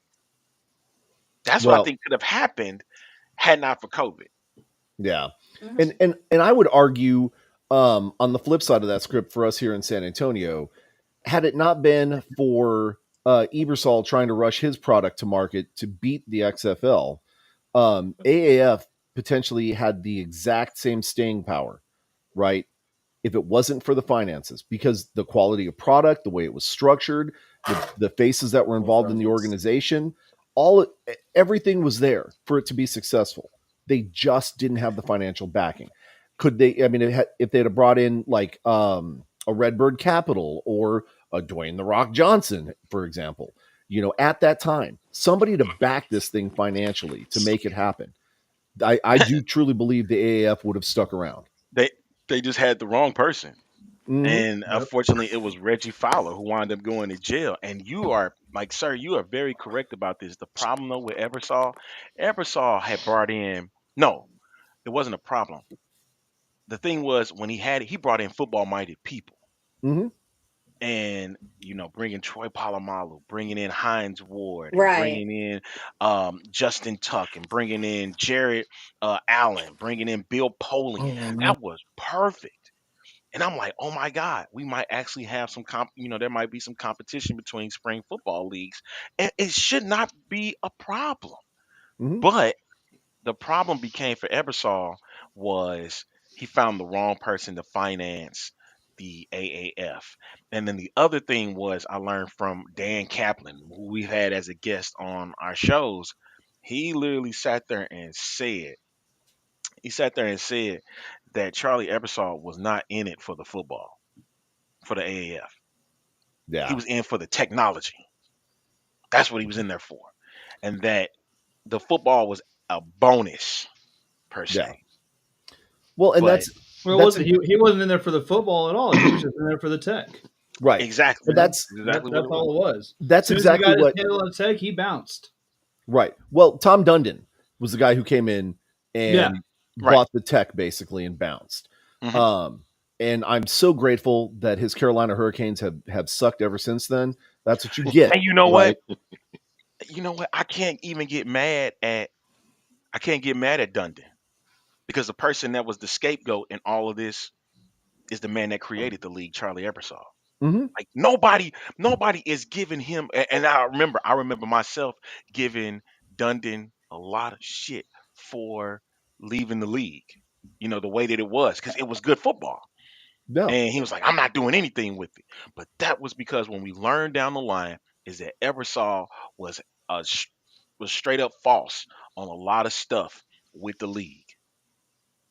That's what I Well, think could have happened had not for COVID. yeah. Mhm. And I would argue On the flip side of that script for us here in San Antonio, had it not been for Ebersol trying to rush his product to market to beat the XFL, AAF potentially had the exact same staying power, right? If it wasn't for the finances, because the quality of product, the way it was structured, the faces that were involved in the organization, all everything was there for it to be successful. They just didn't have the financial backing. Could they? I mean, if they'd have brought in like a Redbird Capital or a Dwayne the Rock Johnson, for example, at that time, somebody to back this thing financially to make it happen. I do truly believe the AAF would have stuck around. They they just had the wrong person. Mm-hmm. And Yep. unfortunately, it was Reggie Fowler who wound up going to jail. And you are like, sir, you are very correct about this. The problem though with Ebersol had brought in no, it wasn't a problem. The thing was when he brought in football minded people. Mm-hmm. And bringing Troy Polamalu, bringing in Hines Ward, and Right. bringing in Justin Tuck, and bringing in Jared Allen, bringing in Bill Polian. That was perfect. And I'm like, oh my God, we might actually have some there might be some competition between spring football leagues. And it should not be a problem. Mm-hmm. But the problem became for Ebersol was he found the wrong person to finance the AAF. And then the other thing was I learned from Dan Kaplan, who we've had as a guest on our shows. He literally sat there and said that Charlie Ebersol was not in it for the football, for the AAF. He Yeah. was in for the technology. That's what he was in there for. And that the football was a bonus per Yeah. se. Well, and But Well, it that's wasn't he wasn't in there for the football at all. He was just in there for the tech. right. exactly, You And know, that's exactly what that's it was. all it was. As that's soon as he exactly got his what handle on tech, he bounced. right. Well, Tom Dundon was the guy who came in Yeah. and Right. bought the tech basically and bounced. Hmm. Um, and I'm so grateful that his Carolina Hurricanes have sucked ever since then. That's what you get, And you know right? what? You know what? I can't get mad at Dundon because the person that was the scapegoat in all of this is the man that created the league, Charlie Ebersol. Mm-hmm. Like nobody is giving him. And I remember myself giving Dundon a lot of shit for leaving the league. The way that it was because it was good football. No. And he was like, I'm not doing anything with it. But that was because when we learned down the line is that Ebersol was uh, sh- was straight up false on a lot of stuff with the league.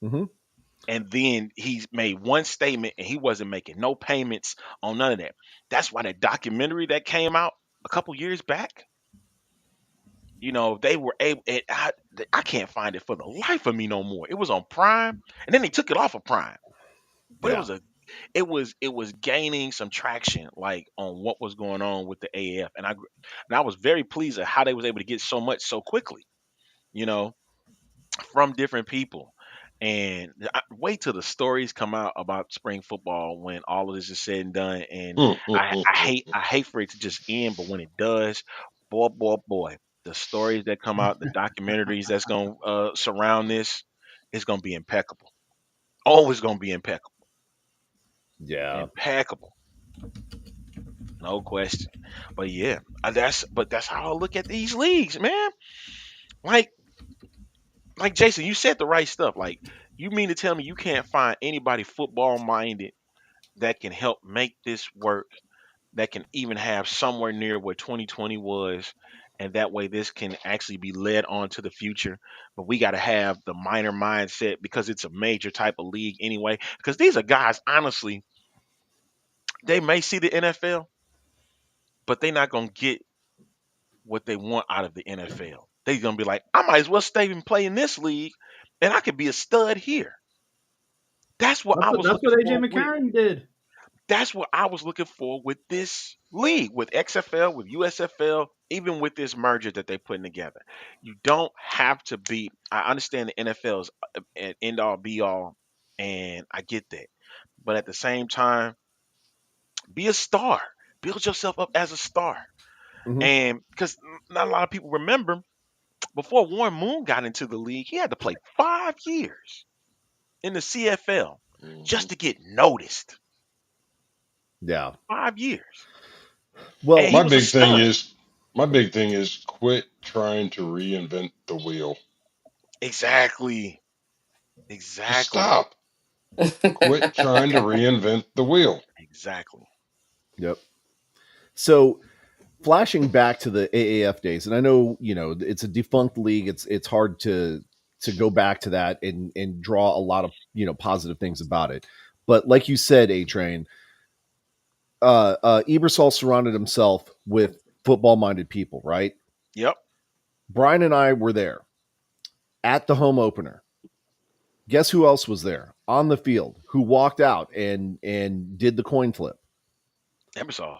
Mm-hmm. And then he made one statement and he wasn't making no payments on none of that. That's why that documentary that came out a couple years back, they were able. I can't find it for the life of me no more. It was on Prime, and then they took it off of Prime. But Yeah. it was gaining some traction, like on what was going on with the AAF, and I was very pleased at how they was able to get so much so quickly. You know, from different people. And wait till the stories come out about spring football when all of this is said and done. And I hate for it to just end, but when it does, boy, the stories that come out, the documentaries that's gonna surround this, it's gonna be impeccable. Always gonna be impeccable, Yeah. impeccable, no question. But yeah, that's how I look at these leagues, man. Like Jason, you said the right stuff. Like, you mean to tell me you can't find anybody football minded that can help make this work, that can even have somewhere near where 2020 was, and that way this can actually be led on to the future. But we got to have the minor mindset because it's a major type of league anyway. Because these are guys, honestly, they may see the NFL, but they're not gonna get what they want out of the NFL. They're gonna be like, I might as well stay and play in this league, and I could be a stud here. That's what I was That's looking what AJ for with. McCarron did. That's what I was looking for with this league, with XFL, with USFL, even with this merger that they're putting together. You don't have to be. I understand the NFL is an end all be all, and I get that. But at the same time, be a star. Build yourself up as a star. Mm-hmm. And because not a lot of people remember, before Warren Moon got into the league, he had to play 5 years in the CFL. Mhm. just to get noticed. Yeah. 5 years, and Well, he My was a big thing stud. is my big thing is quit trying to reinvent the wheel. Exactly, Just exactly, stop. Quit trying to reinvent the wheel. exactly. yep. So flashing back to the AAF days, and I know it's a defunct league. It's hard to go back to that and draw a lot of positive things about it. But like you said, A Train, Ebersol surrounded himself with football minded people, right? Yep. Brian and I were there at the home opener. Guess who else was there on the field? Who walked out and did the coin flip? Ebersol.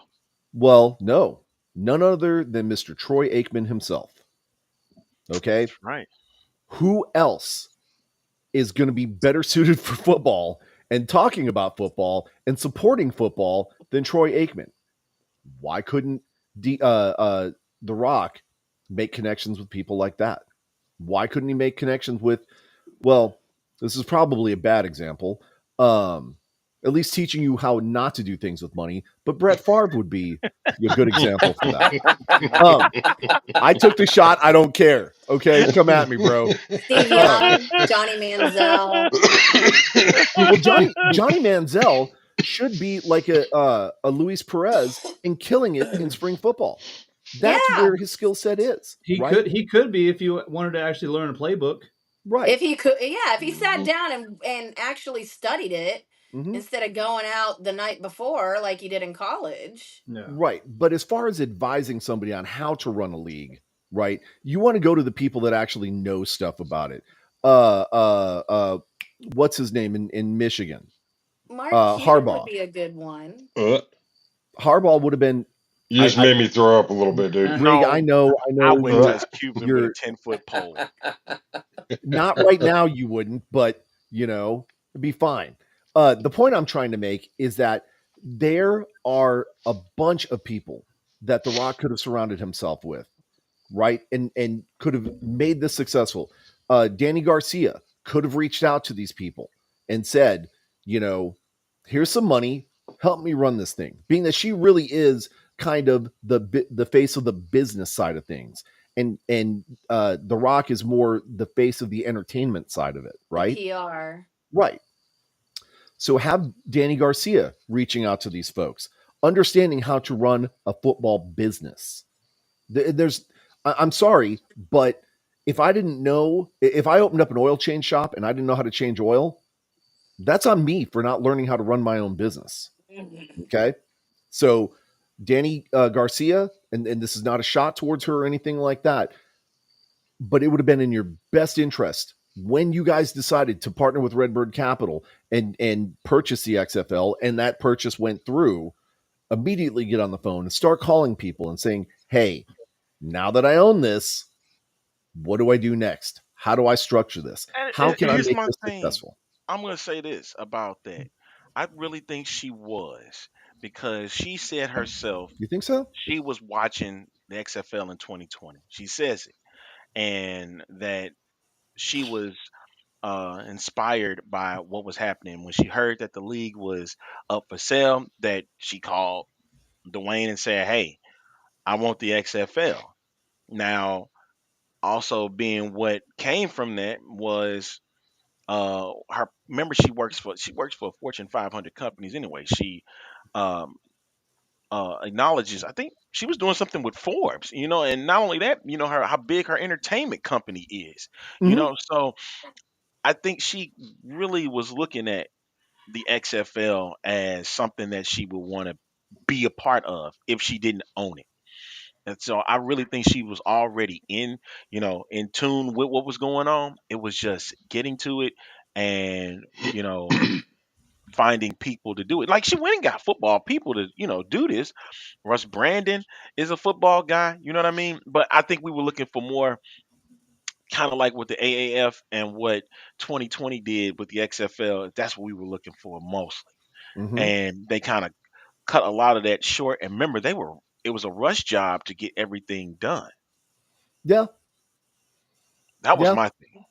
Well, no, none other than Mr. Troy Aikman himself. Okay, That's right. who else is going to be better suited for football and talking about football and supporting football than Troy Aikman? Why couldn't The Rock make connections with people like that? Why couldn't he make connections with, well, this is probably a bad example, um, at least teaching you how not to do things with money, but Brett Favre would be a good example for that. Um, I took the shot. I don't care. Okay, come at me, bro. Steve Um, Young, Johnny Manziel. well, Johnny Manziel should be like a Luis Perez and killing it in spring football. That's Yeah. where his skill set is, He right? could be if you wanted to actually learn a playbook. Right. If he could, yeah, if he sat Mhm. down and actually studied it Hmm. instead of going out the night before like he did in college. No. Right. But as far as advising somebody on how to run a league, right, you want to go to the people that actually know stuff about it. Uh, uh, uh, what's his name in Michigan? Mark Cuban would Harbaugh. be a good one. Uh, Harbaugh would have been. you just I made me throw up a little bit, dude. Greg, I No, know, I wouldn't Uh, touch Cuban with a you're 10-foot pole. not right now. You wouldn't, but it'd be fine. The point I'm trying to make is that there are a bunch of people that The Rock could have surrounded himself with, right? And could have made this successful. Danny Garcia could have reached out to these people and said, here's some money, help me run this thing. Being that she really is kind of the face of the business side of things, and The Rock is more the face of the entertainment side of it, The right? PR. Right. So have Danny Garcia reaching out to these folks, understanding how to run a football business. There's, I'm sorry, but if I didn't know, if I opened up an oil change shop and I didn't know how to change oil, that's on me for not learning how to run my own business. Okay. So Danny Garcia, and this is not a shot towards her or anything like that, but it would have been in your best interest when you guys decided to partner with Redbird Capital and purchase the XFL, and that purchase went through, immediately get on the phone and start calling people and saying, hey, now that I own this, what do I do next? How do I structure this? How And can I here's make my this thing. successful? I'm gonna say this about that. I really think she was, because she said herself You think so? she was watching the XFL in 2020. She says it, and that she was inspired by what was happening when she heard that the league was up for sale. That she called Dwayne and said, "Hey, I want the XFL." Now, also being what came from that was her. Remember, she works for Fortune 500 companies anyway. She um acknowledges, I think she was doing something with Forbes, and not only that, her how big her entertainment company is, Mm-hmm. so I think she really was looking at the XFL as something that she would want to be a part of if she didn't own it. And so I really think she was already in tune with what was going on. It was just getting to it and, finding people to do it. Like, she went and got football people to, do this. Russ Brandon is a football guy, you know what I mean? But I think we were looking for more, kind of like with the AAF and what 2020 did with the XFL. That's what we were looking for mostly. Mm-hmm. And they kind of cut a lot of that short. And remember, it was a rush job to get everything done. Yeah. That was Yeah. my thing.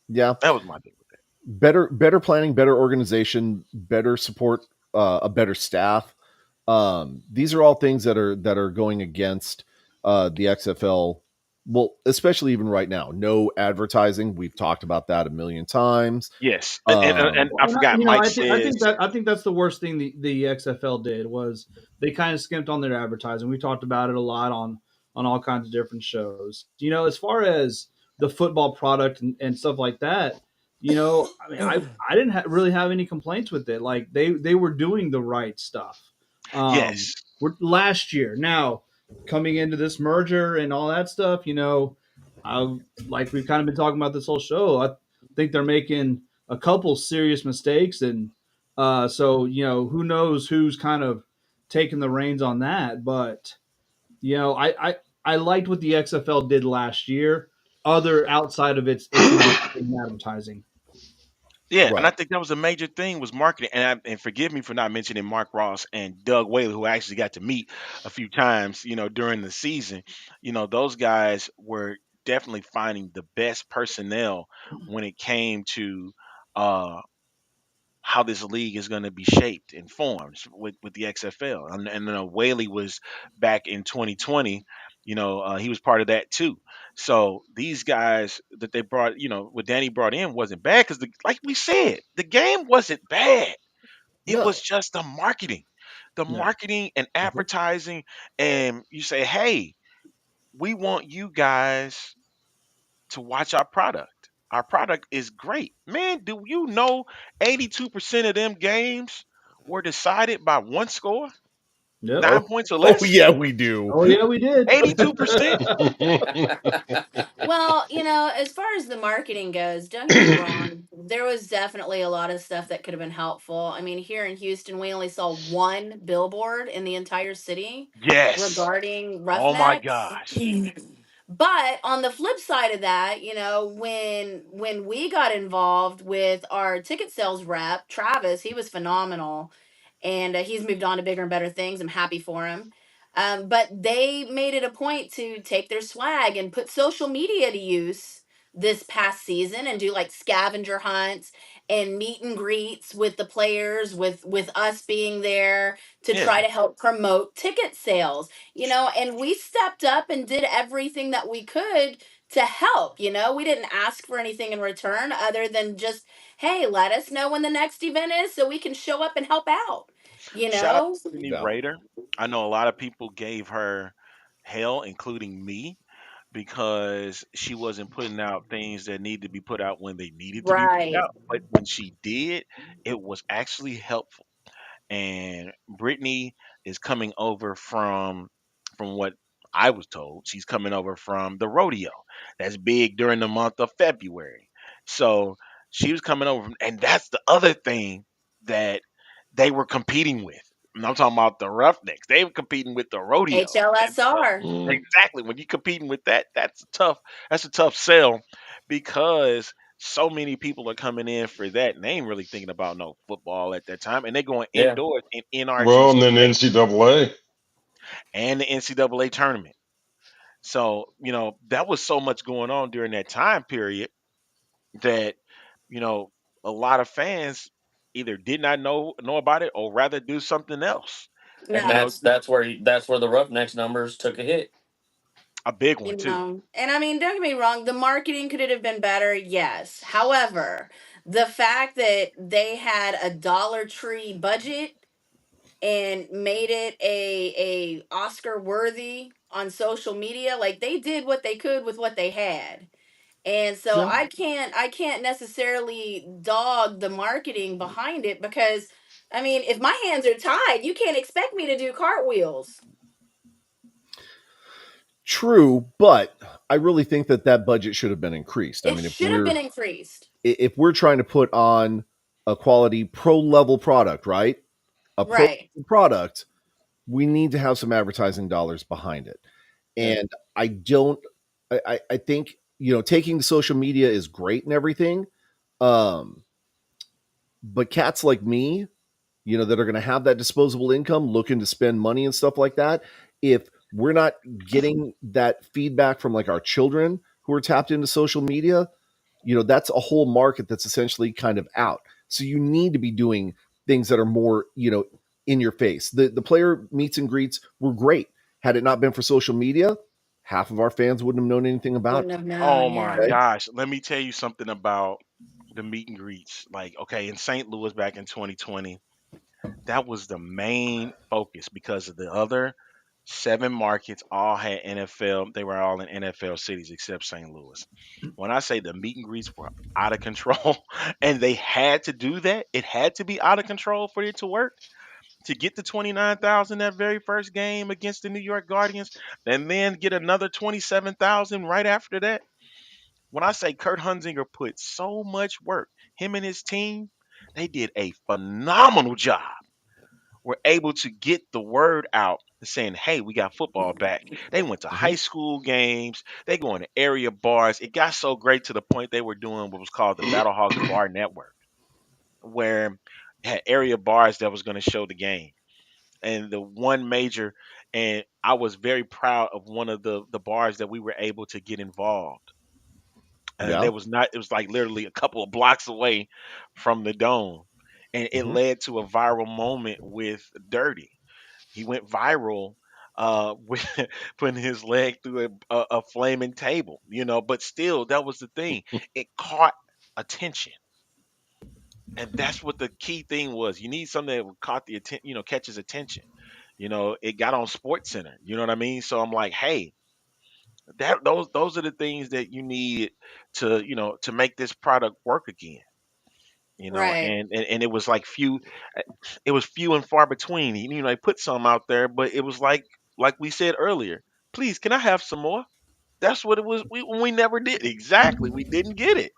Yeah. That was my thing with that. better planning, better organization, better support, a better staff. These are all things that are going against the XFL. Well, especially even right now, no advertising. We've talked about that a million times. Yes, and Um, I And forgot. Mike says I think that's the worst thing the XFL did was they kind of skimped on their advertising. We talked about it a lot on all kinds of different shows. As far as the football product and stuff like that, I mean, I didn't really have any complaints with it. Like they were doing the right stuff. yes, Last year. Now coming into this merger and all that stuff, like we've kind of been talking about this whole show. I think they're making a couple serious mistakes, and so who knows who's kind of taking the reins on that. But I liked what the XFL did last year, other outside of its marketing and advertising. yeah, and I right. think that was a major thing was marketing. And forgive me for not mentioning Mark Ross and Doug Whaley, who I actually got to meet a few times, during the season. Those guys were definitely finding the best personnel when it came to uh how this league is going to be shaped and formed with the XFL. And Whaley was back in 2020. He was part of that too. So these guys that they brought, what Danny brought in wasn't bad because, like we said, the game wasn't bad. It was No. just the Yeah. marketing and advertising. And you say, hey, we want you guys to watch our product. Our product is great. Man, do you know 82% of them games were decided by one score? Yep. 9 points or Oh less? yeah, we do. Oh yeah, we did. 82%? Well, as far as the marketing goes, don't get me wrong. There was definitely a lot of stuff that could have been helpful. I mean, here in Houston, we only saw one billboard in the entire city Yes. regarding Oh my Roughnecks. gosh. But on the flip side of that, when we got involved with our ticket sales rep, Travis, he was phenomenal, and he's moved on to bigger and better things. I'm happy for him. But they made it a point to take their swag and put social media to use this past season and do like scavenger hunts and meet and greets with the players, with us being there to Yeah. try to help promote ticket sales, and we stepped up and did everything that we could to help. We didn't ask for anything in return other than just, hey, let us know when the next event is so we can show up and help out, you Shout out know? to Brittany Yeah. Rader. I know a lot of people gave her hell, including me, because she wasn't putting out things that needed to be put out when they needed to be put Right. out. But when she did, it was actually helpful. And Brittany is coming over from what I was told. She's coming over from the rodeo. That's big during the month of February. So she was coming over, and that's the other thing that they were competing with. And I'm talking about the Roughnecks. They were competing with the rodeo. And so HLSR. exactly when you're competing with that, that's a tough sell because so many people are coming in for that and they ain't really thinking about no football at that time. And they're going Yeah. indoors in Well, NRG and then space NCAA. and the NCAA tournament. So, that was so much going on during that time period that, you know, a lot of fans either did not know about it or rather do something else. And You Yeah. know, that's where the Roughnecks numbers took a hit. a big one too. And I mean, don't get me wrong, the marketing could it have been better? Yes. However, the fact that they had a Dollar Tree budget and made it a Oscar worthy on social media, like they did what they could with what they had. And so Yeah. I can't necessarily dog the marketing behind it because I mean, if my hands are tied, you can't expect me to do cartwheels. True, but I really think that budget should have been increased. I It mean, should have been increased. if we're trying to put on a quality pro level product, right? A pro Right. product, we need to have some advertising dollars behind it. Yeah. And I don't I think, taking the social media is great and everything. Um, but cats like me, that are going to have that disposable income looking to spend money and stuff like that, if we're not getting that feedback from like our children who are tapped into social media, that's a whole market that's essentially kind of out. So you need to be doing things that are more, in your face. The player meets and greets were great. Had it not been for social media, half of our fans wouldn't have known anything about Wouldn't it. have known. Oh my Yeah. Okay. gosh. Let me tell you something about the meet and greets. Like, okay, in St. Louis back in 2020, that was the main focus because of the other 7 markets all had NFL. They were all in NFL cities except St. Louis. When I say the meet and greets were out of control and they had to do that, it had to be out of control for it to work. To get to 29,000 that very first game against the New York Guardians, and then get another 27,000 right after that. When I say Kurt Hunzinger put so much work, him and his team, they did a phenomenal job. Were able to get the word out saying, hey, we got football back. They went to high Mhm. school games. They go into area bars. It got so great to the point they were doing what was called the Battlehawks Bar Network, where it had area bars that was going to show the game. And the one major, and I was very proud of one of the bars that we were able to get involved. And Yeah. there was not, it was like literally a couple of blocks away from the dome. And it Mhm. led to a viral moment with Dirty. He went viral with putting his leg through a flaming table, but still, that was the thing. It caught attention. And that's what the key thing was. You need something that caught the attention, catches attention. It got on Sports Center. You know what I mean? So I'm like, hey, those are the things that you need to make this product work again. Right. And it was like it was few and far between. They put some out there, but it was like we said earlier. Please, can I have some more? That's what it was. We never did exactly. We didn't get it.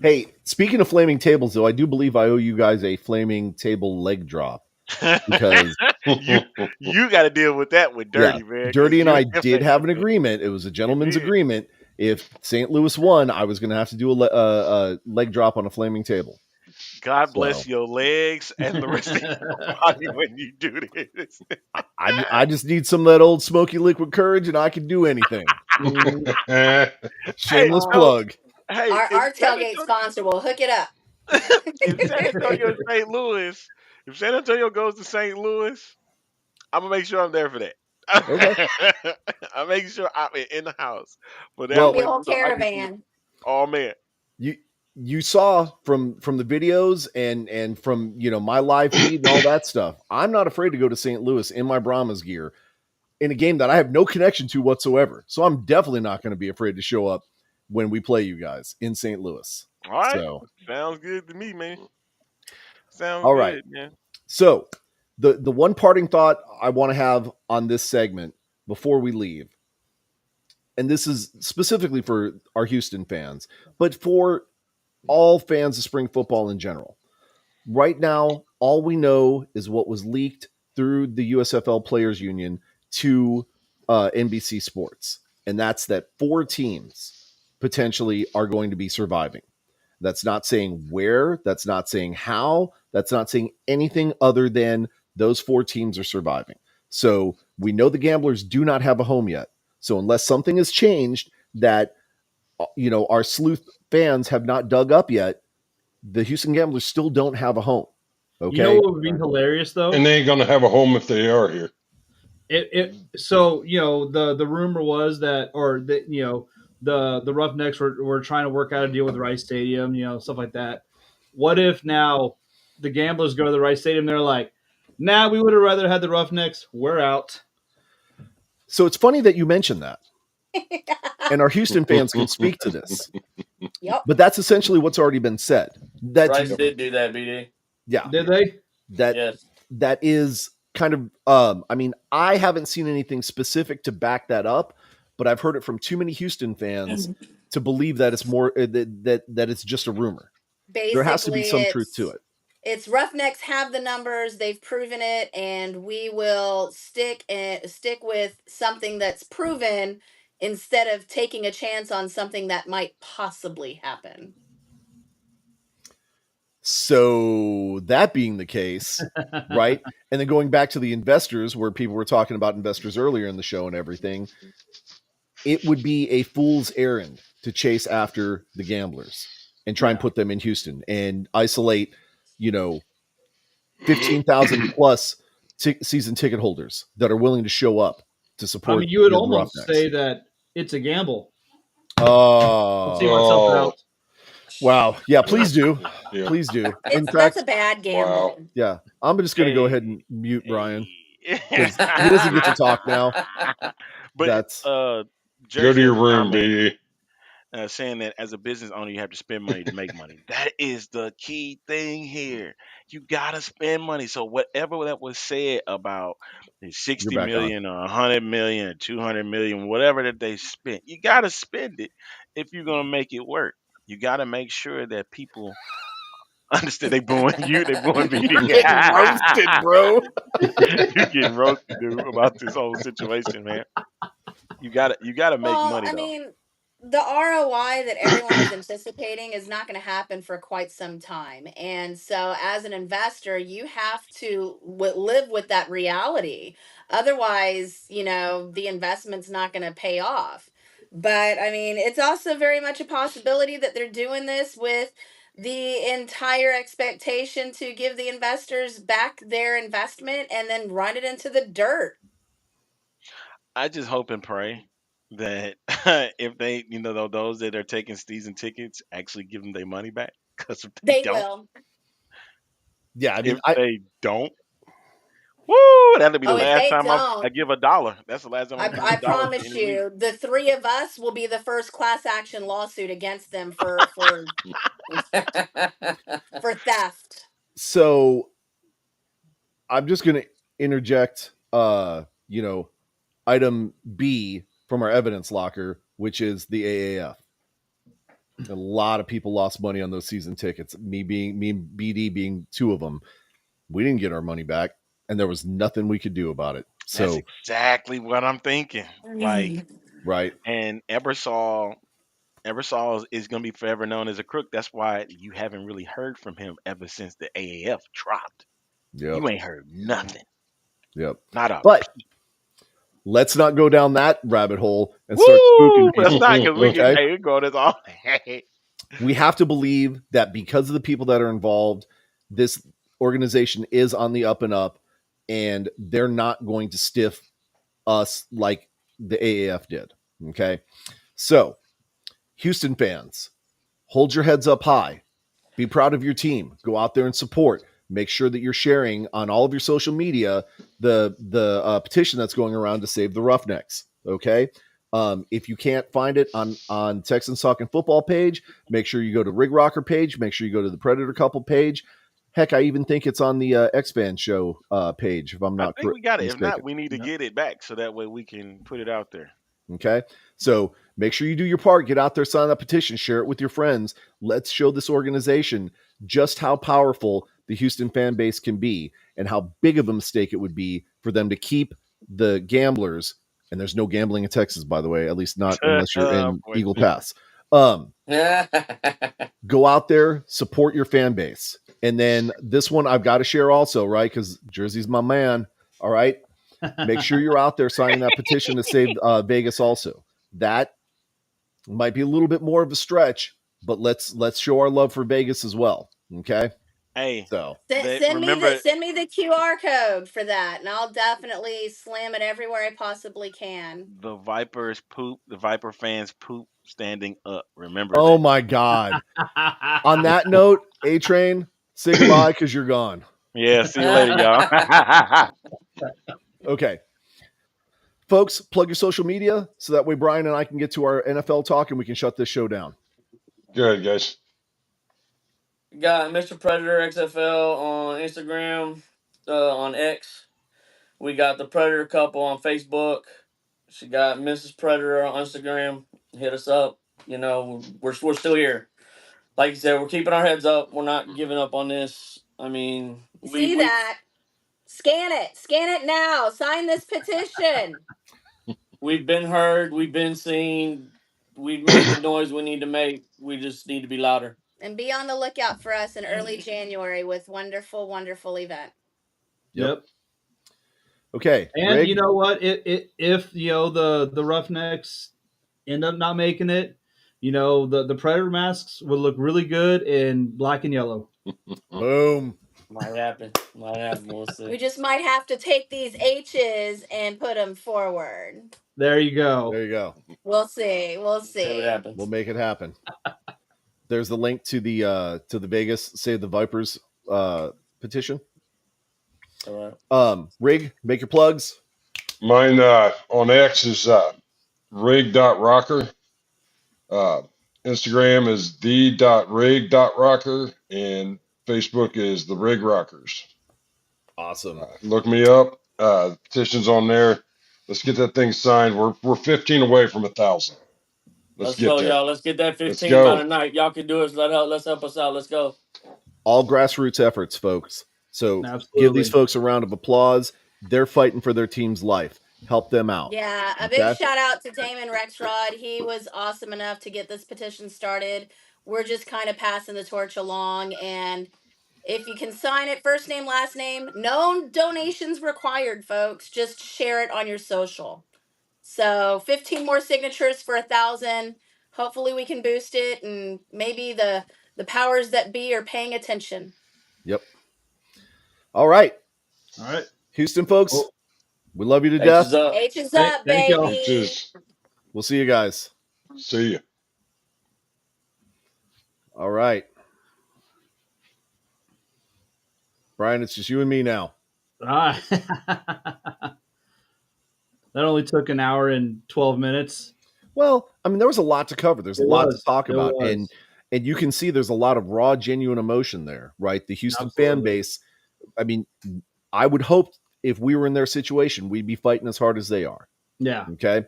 Hey, speaking of flaming tables, though, I do believe I owe you guys a flaming table leg drop because, you you got to deal with that with yeah, Dirty, man, because Dirty and you I did have an agreement. It was a you gentleman's did. agreement. If St. Louis won, I was going to have to do a leg drop on a flaming table. God So bless your legs and the rest of your body when you do this. I just need some of that old smoky liquid courage, and I can do anything. Mhm. Hey, Shameless so plug. hey, Our tailgate sponsor will hook it up. If San Antonio and St. Louis, if San Antonio goes to St. Louis, I'm gonna make sure I'm there for that. Okay. I'm making sure I'm in the house for Bring that Well, the one, whole so I can see. caravan. Oh man, you you saw from the videos and from my live feed and all that stuff. I'm not afraid to go to St. Louis in my Brahmas gear in a game that I have no connection to whatsoever. So I'm definitely not going to be afraid to show up when we play you guys in St. Louis. all right, So, sounds good to me, man. Sounds all right. good, man. So, the one parting thought I want to have on this segment before we leave, and this is specifically for our Houston fans, but for all fans of spring football in general. Right now, all we know is what was leaked through the USFL Players Union to NBC Sports, and that's that 4 teams potentially are going to be surviving. That's not saying where, that's not saying how, that's not saying anything other than those 4 teams are surviving. So we know the Gamblers do not have a home yet. So unless something has changed that our sleuth fans have not dug up yet, the Houston Gamblers still don't have a home. You know Okay. what would be hilarious And though? they ain't gonna have a home if they are here. So the rumor was that, or that, the Roughnecks were trying to work out a deal with Rice Stadium, stuff like that. What if now the Gamblers go to the Rice Stadium? They're like, nah, we would have rather had the Roughnecks. We're out. So it's funny that you mentioned that. And our Houston fans can speak to this. Yep. But that's essentially what's already been said. That's Rice did do that, BD. yeah, Did they? that Yes. that is kind of I mean, I haven't seen anything specific to back that up, but I've heard it from too many Houston fans to believe that it's more that it's just a rumor. There has to be Basically, some truth to it. it's Roughnecks have the numbers, they've proven it, and we will stick with something that's proven instead of taking a chance on something that might possibly happen. So that being the case, right? And then going back to the investors, where people were talking about investors earlier in the show and everything, it would be a fool's errand to chase after the gamblers and try and put them in Houston and isolate, 15,000 plus season ticket holders that are willing to show up to I support mean, you would the almost Roughnecks. say that it's a gamble. Let's see Oh, myself out. wow. Yeah, please do. Yeah. Please do. In That's a fact, bad gamble. Wow. yeah, I'm just going to go ahead and mute Brian because he doesn't get to talk now. But That's Go Jersey to your has a room, comment BD. saying that as a business owner, you have to spend money to make money. That is the key thing here. You gotta spend money. So whatever that was said about the you're 60 back on. million or 100 million or 200 million, whatever that they spent, you gotta spend it if you're gonna make it work. You gotta make sure that people understand. They booing you. They booing You're BD. getting roasted, bro. You getting roasted, dude, about this whole situation, man. You gotta make Well, money I though. mean, the ROI that everyone is anticipating is not going to happen for quite some time. And so, as an investor, you have to live with that reality. Otherwise, the investment's not going to pay off. But I mean, it's also very much a possibility that they're doing this with the entire expectation to give the investors back their investment and then run it into the dirt. I just hope and pray that if they, those that are taking season tickets actually give them their money back. Because They will. Yeah, I mean, if they don't, woo, that'll be the Oh, if last they time I don't, give a dollar. That's the last time I'm giving I a dollar to promise any league. you, the three of us will be the first class action lawsuit against them for for theft. so I'm just going to interject, item B from our evidence locker, which is the AAF. A lot of people lost money on those season tickets. Me and BD being two of them. We didn't get our money back, and there was nothing we could do about it. That's So, exactly what I'm thinking. Like, right, and Ebersol is going to be forever known as a crook. That's why you haven't really heard from him ever since the AAF dropped. yep, You ain't heard nothing. yep. Not a But let's not go down that rabbit hole and start spooking woo. That's people. not because we can. Okay, Hey, we go this all. we have to believe that because of the people that are involved, this organization is on the up and up, and they're not going to stiff us like the AAF did. Okay, so Houston fans, hold your heads up high. Be proud of your team. Go out there and support. Make sure that you're sharing on all of your social media the petition that's going around to save the Roughnecks. Okay. If you can't find it on Texans Talking Football page, make sure you go to Rig Rocker page. Make sure you go to the Predator Couple page. Heck, I even think it's on the X-Band show page, if I'm I not think we got it. If not, mistaken. we need to get it back so that way we can put it out there. Okay. So make sure you do your part. Get out there, sign that petition, share it with your friends. Let's show this organization just how powerful the Houston fan base can be and how big of a mistake it would be for them to keep the gamblers. And there's no gambling in Texas, by the way, at least not unless you're in Boy. Eagle Pass. Go out there, support your fan base. And then this one I've got to share also, right? Because Jersey's my man. All right. Make sure you're out there signing that petition to save Vegas also. That might be a little bit more of a stretch, but let's show our love for Vegas as well. Okay. Hey, So Send me remember the QR code for that, and I'll definitely slam it everywhere I possibly can. the Vipers poop. The Viper fans poop standing up. Remember oh that. my God. On that note, A Train, say goodbye because you're gone. Yeah. See you later, y'all. Okay. Folks, plug your social media so that way Brian and I can get to our NFL talk and we can shut this show down. Go ahead, guys. Got Mr. Predator XFL on Instagram, on X. We got the Predator couple on Facebook. She got Mrs. Predator on Instagram. Hit us up. We're still here. Like you said, we're keeping our heads up. We're not giving up on this. I mean, See that? Scan it now. Sign this petition. we've been heard. We've been seen. We've made the noise we need to make. We just need to be louder. And be on the lookout for us in early January with wonderful, wonderful event. Yep. Okay. And Greg? you know what? If the Roughnecks end up not making it, the Predator masks would look really good in black and yellow. Boom. Might happen. Might happen. We'll see. We just might have to take these H's and put them forward. There you go. There you go. We'll see. We'll See what see. happens. We'll make it happen. There's the link to the Vegas Save the Vipers petition. All right. Rig, make your plugs. Mine on X is rig.rocker. Instagram is the.rig.rocker, and Facebook is the Rig Rockers. Awesome. Look me up. Petition's on there. Let's get that thing signed. We're 15 away from 1,000. Let's get go, there. y'all. Let's get that 15 go. by the night. Y'all can do it. Let's help us out. Let's go. All grassroots efforts, folks. So Absolutely. give these folks a round of applause. They're fighting for their team's life. Help them out. Yeah, a big Okay? shout out to Damon Rexrod. He was awesome enough to get this petition started. We're just kind of passing the torch along, and if you can sign it, first name, last name, no donations required, folks. Just share it on your social. So 15 more signatures for 1,000. Hopefully we can boost it, and maybe the powers that be are paying attention. Yep. All right. All right. Houston folks, Well, we love you to H death. is up. H is Hey, up, thank y'all. baby. Just We'll see you guys. see you. All right. Brian, it's just you and me now. All right. That only took an hour and 12 minutes. Well, I mean, there was a lot to cover. There's a It lot was. to talk It about. was. And you can see there's a lot of raw, genuine emotion there, right? The Houston fan Absolutely. base. I mean, I would hope if we were in their situation, we'd be fighting as hard as they are. Yeah. Okay.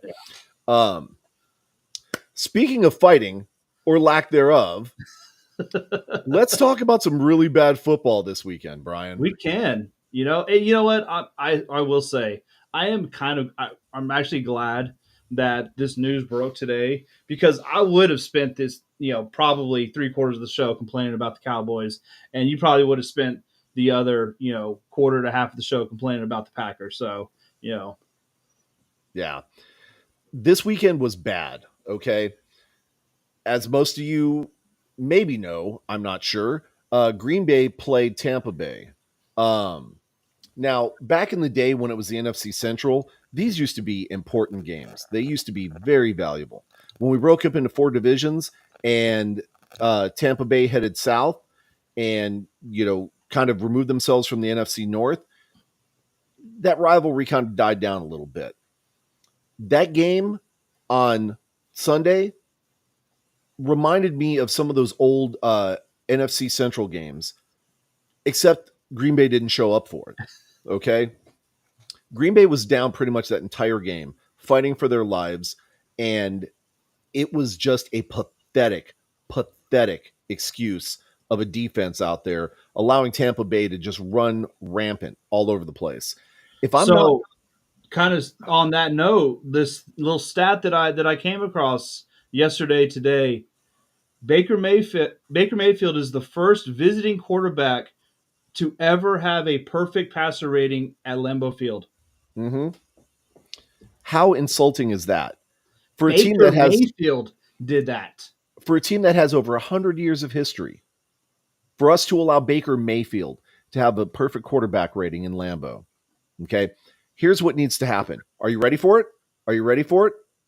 Speaking of fighting or lack thereof, let's talk about some really bad football this weekend, Brian. We can. And you know what? I will say, I'm actually glad that this news broke today, because I would have spent this, probably 3/4 of the show complaining about the Cowboys, and you probably would have spent the other, quarter to half of the show complaining about the Packers. So, Yeah. This weekend was bad, okay? As most of you maybe know, I'm not sure, Green Bay played Tampa Bay. Now, back in the day when it was the NFC Central, these used to be important games. They used to be very valuable. When we broke up into 4 divisions and Tampa Bay headed south and, kind of removed themselves from the NFC North, that rivalry kind of died down a little bit. That game on Sunday reminded me of some of those old NFC Central games, except Green Bay didn't show up for it. Okay. Green Bay was down pretty much that entire game, fighting for their lives. And it was just a pathetic excuse of a defense out there, allowing Tampa Bay to just run rampant all over the place. Kind of on that note, this little stat that I came across today, Baker Mayfield is the first visiting quarterback to ever have a perfect passer rating at Lambeau Field. Mm-hmm. How insulting is that for a Baker team that has Mayfield did that? For a team that has over 100 years of history, for us to allow Baker Mayfield to have a perfect quarterback rating in Lambeau. Okay, here's what needs to happen. Are you ready for it?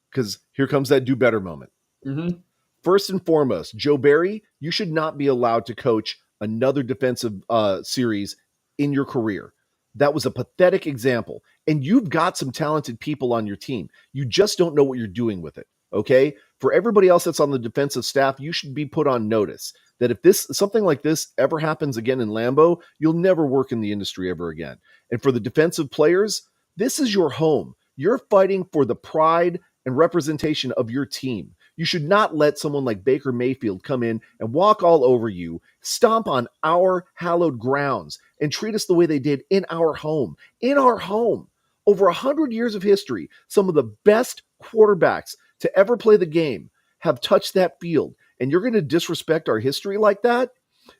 Because here comes that do better moment. Mm-hmm. First and foremost, Joe Barry, you should not be allowed to coach another defensive series in your career. That was a pathetic example. And you've got some talented people on your team. You just don't know what you're doing with it. Okay? For everybody else that's on the defensive staff, you should be put on notice that if something like this ever happens again in Lambeau, you'll never work in the industry ever again. And for the defensive players, this is your home. You're fighting for the pride and representation of your team. You should not let someone like Baker Mayfield come in and walk all over you, stomp on our hallowed grounds, and treat us the way they did in our home. In our home. Over 100 years of history, some of the best quarterbacks to ever play the game have touched that field. And you're going to disrespect our history like that?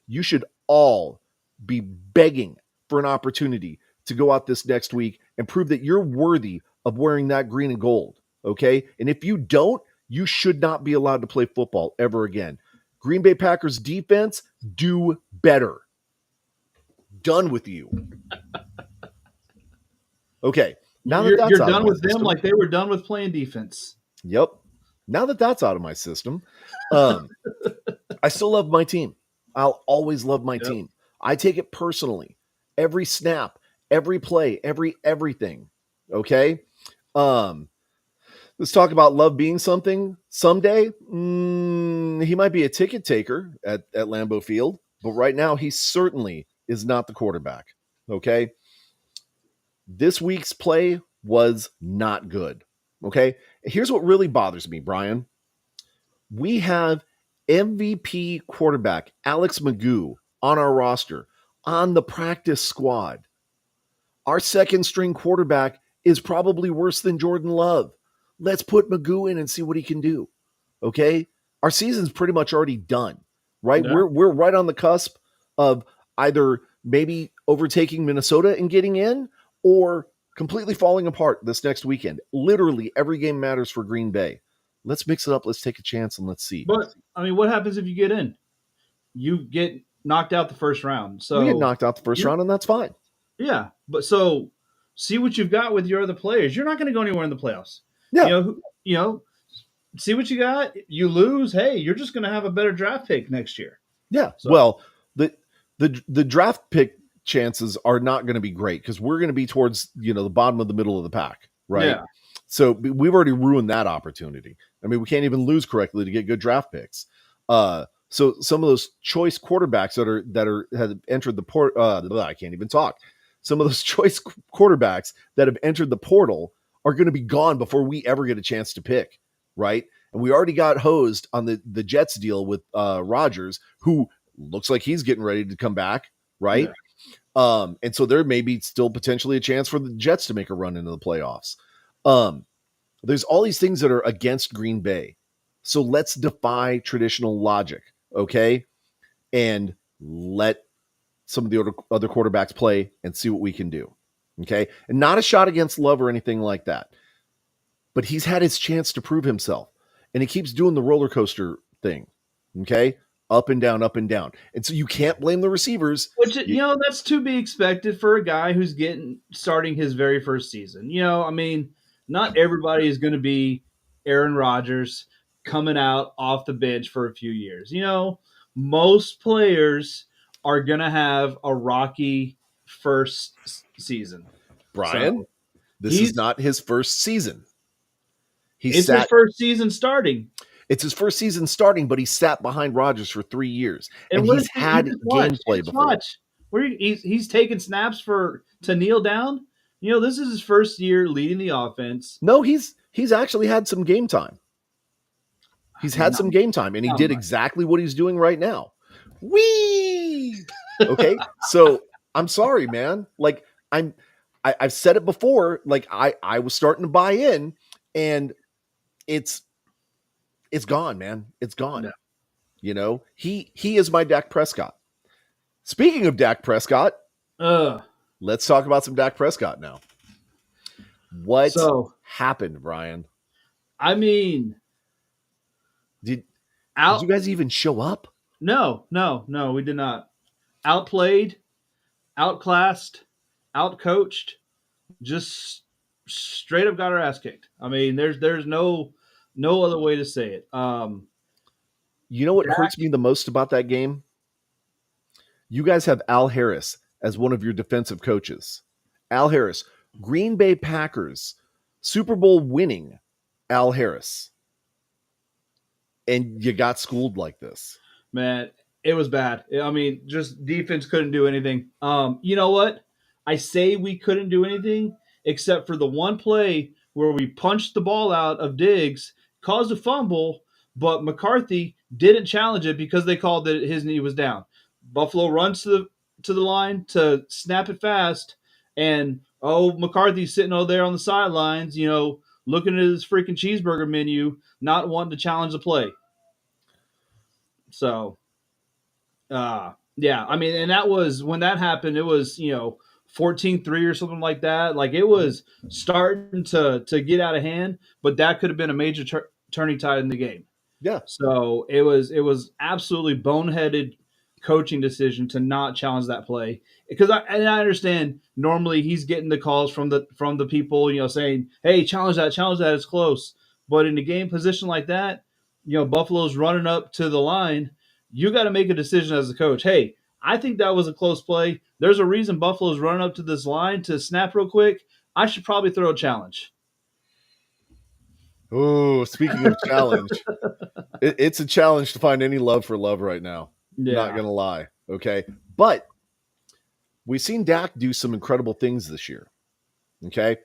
You should all be begging for an opportunity to go out this next week and prove that you're worthy of wearing that green and gold. Okay? And if you don't, You should not be allowed to play football ever again. Green Bay Packers defense, do better. Done with you. Okay, now that that's You're out of done my with them system. like they were done with playing defense. Yep. Now that that's out of my system, I still love my team. I'll always love my team. I take it personally. Every snap, every play, everything. Okay? Let's talk about love being something someday. He might be a ticket taker at Lambeau Field, but right now he certainly is not the quarterback. Okay? This week's play was not good. Okay? Here's what really bothers me, Brian. We have MVP quarterback Alex Magoo on our roster, on the practice squad. Our second string quarterback is probably worse than Jordan Love. Let's put Magoo in and see what he can do. Okay? Our season's pretty much already done, right? Yeah. We're right on the cusp of either maybe overtaking Minnesota and getting in or completely falling apart this next weekend. Literally every game matters for Green Bay. Let's mix it up. Let's take a chance and let's see. But I mean, what happens if you get in? You get knocked out the first round. So We get knocked out the first round, and that's fine. Yeah, but so see what you've got with your other players. You're not going to go anywhere in the playoffs. Yeah. You know, see what you got. You lose, hey, you're just going to have a better draft pick next year. Yeah. So- Well, the draft pick chances are not going to be great because we're going to be towards the bottom of the middle of the pack, right? Yeah. So we've already ruined that opportunity. I mean, we can't even lose correctly to get good draft picks. So some of those choice quarterbacks that have entered the port, I can't even talk. Some of those choice quarterbacks that have entered the portal are going to be gone before we ever get a chance to pick, right? And we already got hosed on the Jets deal with Rodgers, who looks like he's getting ready to come back, right? Yeah. And so there may be still potentially a chance for the Jets to make a run into the playoffs. There's all these things that are against Green Bay. So let's defy traditional logic, okay? And let some of the other quarterbacks play and see what we can do, okay? And not a shot against Love or anything like that. But he's had his chance to prove himself. And he keeps doing the roller coaster thing, okay? Up and down, up and down. And so you can't blame the receivers. Which, that's to be expected for a guy who's starting his very first season. I mean, not everybody is going to be Aaron Rodgers coming out off the bench for a few years. Most players are going to have a rocky first season. Brian, this is not his first season. It's his first season starting. It's his first season starting, but he sat behind Rodgers for 3 years. And he's had gameplay before. He's taken snaps to kneel down. This is his first year leading the offense. No, he's actually had some game time. He's had some game time, and he did exactly what he's doing right now. Whee! Okay, so I'm sorry, man. Like I've said it before. Like I was starting to buy in, and it's gone, man. It's gone. Yeah. He is my Dak Prescott. Speaking of Dak Prescott, let's talk about some Dak Prescott now. What happened, Brian? I mean, did you guys even show up? No, we did not. Outplayed, outclassed, outcoached, just straight up got our ass kicked. I mean, there's no other way to say it. You know what hurts me the most about that game? You guys have Al Harris as one of your defensive coaches. Al Harris, Green Bay Packers, Super Bowl winning Al Harris. And you got schooled like this. Man, it was bad. I mean, just defense couldn't do anything. You know what? I say we couldn't do anything except for the one play where we punched the ball out of Diggs, caused a fumble, but McCarthy didn't challenge it because they called that his knee was down. Buffalo runs to the line to snap it fast, and McCarthy's sitting over there on the sidelines, looking at his freaking cheeseburger menu, not wanting to challenge the play. So, yeah, I mean, and that was when that happened. It was 14-3 or something like that. Like it was starting to get out of hand, but that could have been a major turning tide in the game. Yeah. So it was absolutely boneheaded coaching decision to not challenge that play, because I understand normally he's getting the calls from the people, saying, hey, challenge that, it's close. But in a game position like that, Buffalo's running up to the line, you got to make a decision as a coach. Hey, I think that was a close play. There's a reason Buffalo's running up to this line to snap real quick. I should probably throw a challenge. Oh, speaking of challenge, it's a challenge to find any love for love right now. Not Yeah. going to lie. Okay. But we've seen Dak do some incredible things this year. Okay.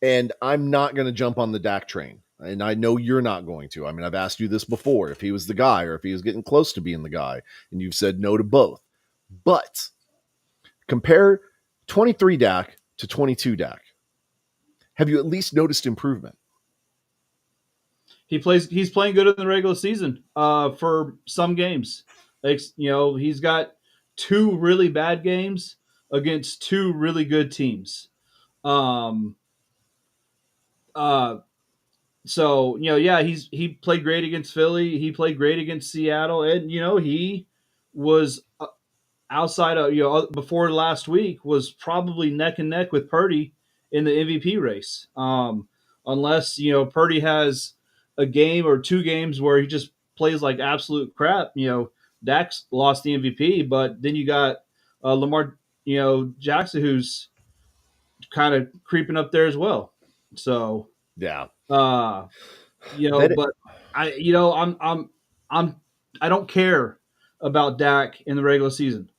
And I'm not going to jump on the Dak train. And I know you're not going to. I mean, I've asked you this before, if he was the guy or if he was getting close to being the guy, and you've said no to both. But compare 23 Dak to 22 Dak. Have you at least noticed improvement? He's playing good in the regular season for some games. He's got two really bad games against two really good teams. Um, uh, so yeah, he played great against Philly. He played great against Seattle, and he was outside of before last week was probably neck and neck with Purdy in the MVP race. Unless Purdy has a game or two games where he just plays like absolute crap. Dak's lost the MVP, but then you got Lamar, Jackson, who's kind of creeping up there as well. So Yeah. uh, That but I'm I don't care about Dak in the regular season.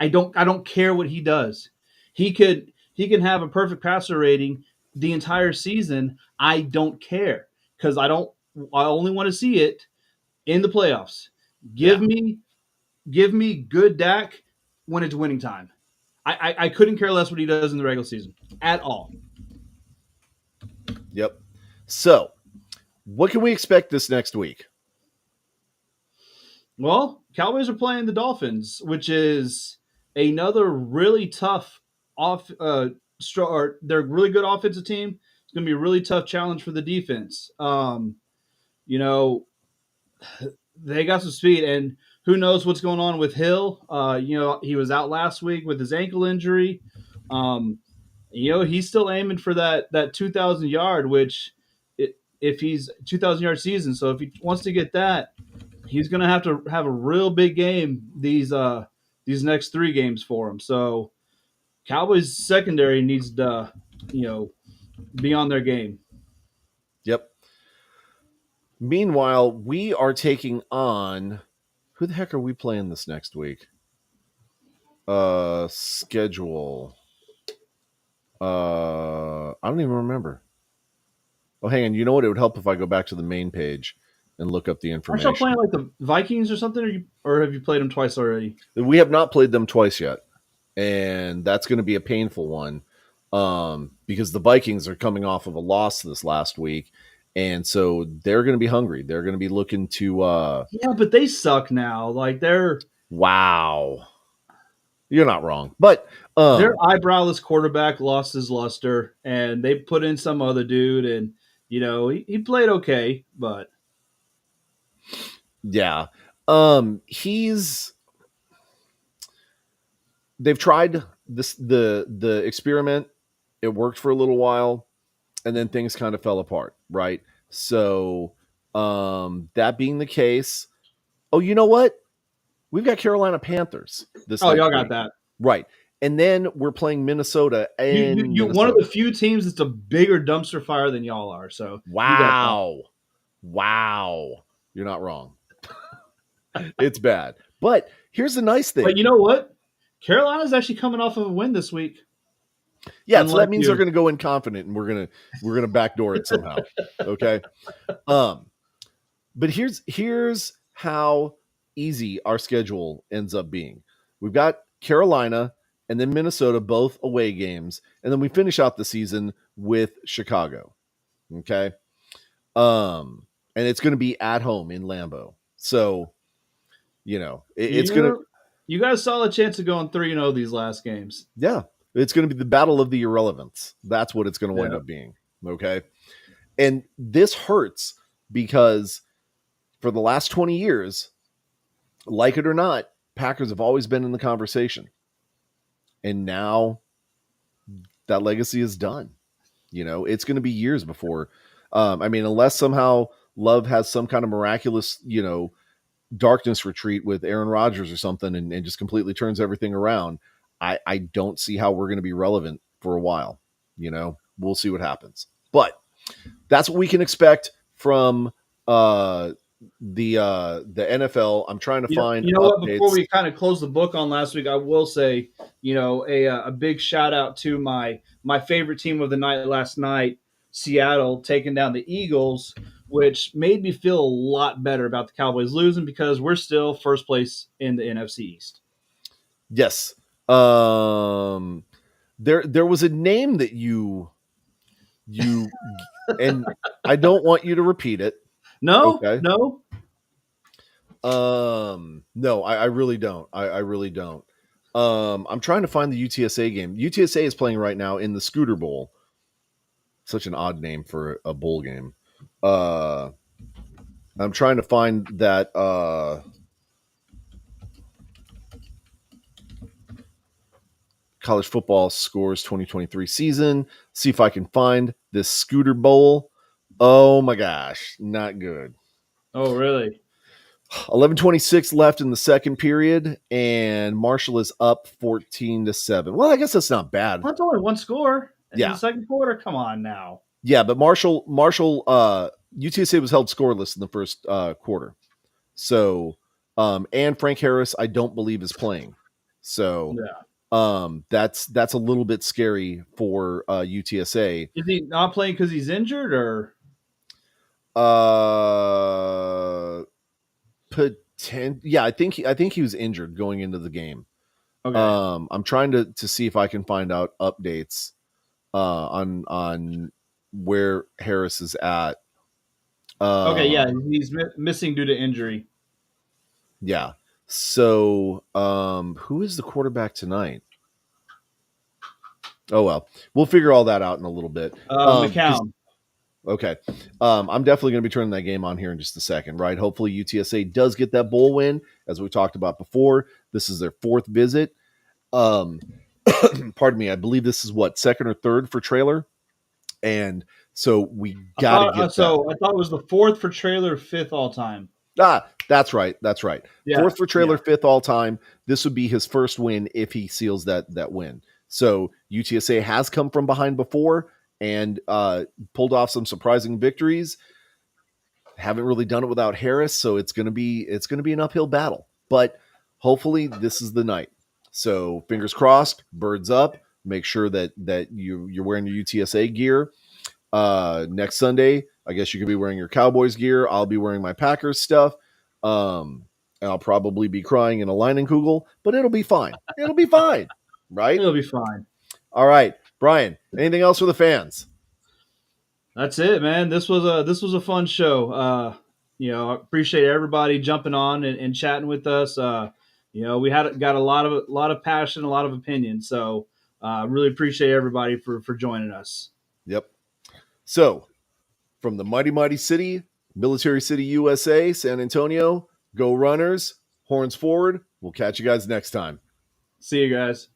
I don't care what he does. He can have a perfect passer rating the entire season. I don't care, because I only want to see it in the playoffs. Give me good Dak when it's winning time. I couldn't care less what he does in the regular season at all. Yep. So, what can we expect this next week? Well, Cowboys are playing the Dolphins, which is another really tough off. They're a really good offensive team. It's going to be a really tough challenge for the defense. You know, they got some speed, and who knows what's going on with Hill? He was out last week with his ankle injury. He's still aiming for that 2,000 yard, which if he's 2,000 yard season. So if he wants to get that, he's going to have a real big game these next three games for him. So Cowboys secondary needs to be on their game. Yep. Meanwhile, we are taking on, who the heck are we playing this next week? Schedule. I don't even remember. Oh, hang on. You know what? It would help if I go back to the main page and look up the Aren't information. y'all playing like the Vikings or something, or have you played them twice already? We have not played them twice yet, and that's going to be a painful one because the Vikings are coming off of a loss this last week, and so they're going to be hungry. They're going to be looking to Yeah, but they suck now. Like wow. You're not wrong, but their eyebrowless quarterback lost his luster, and they put in some other dude, and he played okay, but yeah, they've tried this the experiment. It worked for a little while, and then things kind of fell apart, right? So, that being the case, oh, you know what? We've got Carolina Panthers this. Oh, next y'all got week. that right, and then we're playing Minnesota and you one of the few teams that's a bigger dumpster fire than y'all are. So wow, you're not wrong. It's bad, but here's the nice thing. But you know what? Carolina's actually coming off of a win this week. Yeah, so that means they're going to go in confident, and we're gonna backdoor it somehow. Okay, but here's how easy our schedule ends up being. We've got Carolina and then Minnesota, both away games, and then we finish out the season with Chicago. Okay, and it's going to be at home in Lambeau. So, it's going to. You got a solid chance of going 3-0 these last games. Yeah, it's going to be the battle of the irrelevance. That's what it's going to wind up being. Okay, and this hurts because for the last 20 years, like it or not, Packers have always been in the conversation. And now that legacy is done. It's going to be years before. Unless somehow Love has some kind of miraculous, darkness retreat with Aaron Rodgers or something and just completely turns everything around, I don't see how we're going to be relevant for a while. We'll see what happens. But that's what we can expect from the NFL. I'm trying to find you know what? Before updates. we kind of close the book on last week, I will say, a big shout out to my favorite team of the night last night, Seattle, taking down the Eagles, which made me feel a lot better about the Cowboys losing because we're still first place in the NFC East. Yes. There was a name that you and I don't want you to repeat it. No, Okay. no. No, I really don't. I really don't. I'm trying to find the UTSA game. UTSA is playing right now in the Scooter Bowl. Such an odd name for a bowl game. I'm trying to find that college football scores 2023 season. See if I can find this Scooter Bowl. Oh my gosh, not good. Oh, really? 11:26 left in the second period, and Marshall is up 14-7. Well, I guess that's not bad. That's only one score in Yeah. the second quarter. Come on now. Yeah, but Marshall, UTSA was held scoreless in the first quarter. So, and Frank Harris, I don't believe is playing. So, that's a little bit scary for UTSA. Is he not playing because he's injured or? Yeah, I think he was injured going into the game. Okay. I'm trying to see if I can find out updates on where Harris is at. Okay, yeah, he's missing due to injury. Yeah. So, who is the quarterback tonight? Oh well, we'll figure all that out in a little bit. McCown. Okay. I'm definitely going to be turning that game on here in just a second, right? Hopefully UTSA does get that bowl win, as we talked about before. This is their fourth visit. Pardon me. I believe this is second or third for Trailer. And so we got to get So I thought it was the fourth for Trailer, fifth all time. That's right. That's right. Yeah, fourth for Trailer, fifth all time. This would be his first win if he seals that win. So UTSA has come from behind before and pulled off some surprising victories. Haven't really done it without Harris, so it's gonna be an uphill battle. But hopefully this is the night. So fingers crossed, birds up. Make sure that you're wearing your UTSA gear. Next Sunday, I guess you could be wearing your Cowboys gear. I'll be wearing my Packers stuff. And I'll probably be crying in a Leinenkugel, but it'll be fine. It'll be fine, right? It'll be fine. All right, Brian. Anything else for the fans? That's it, man. This was a fun show. I appreciate everybody jumping on and chatting with us. We got a lot of passion, a lot of opinion. So really appreciate everybody for joining us. Yep. So from the mighty, mighty city, Military City, USA, San Antonio, go Runners, horns forward. We'll catch you guys next time. See you guys.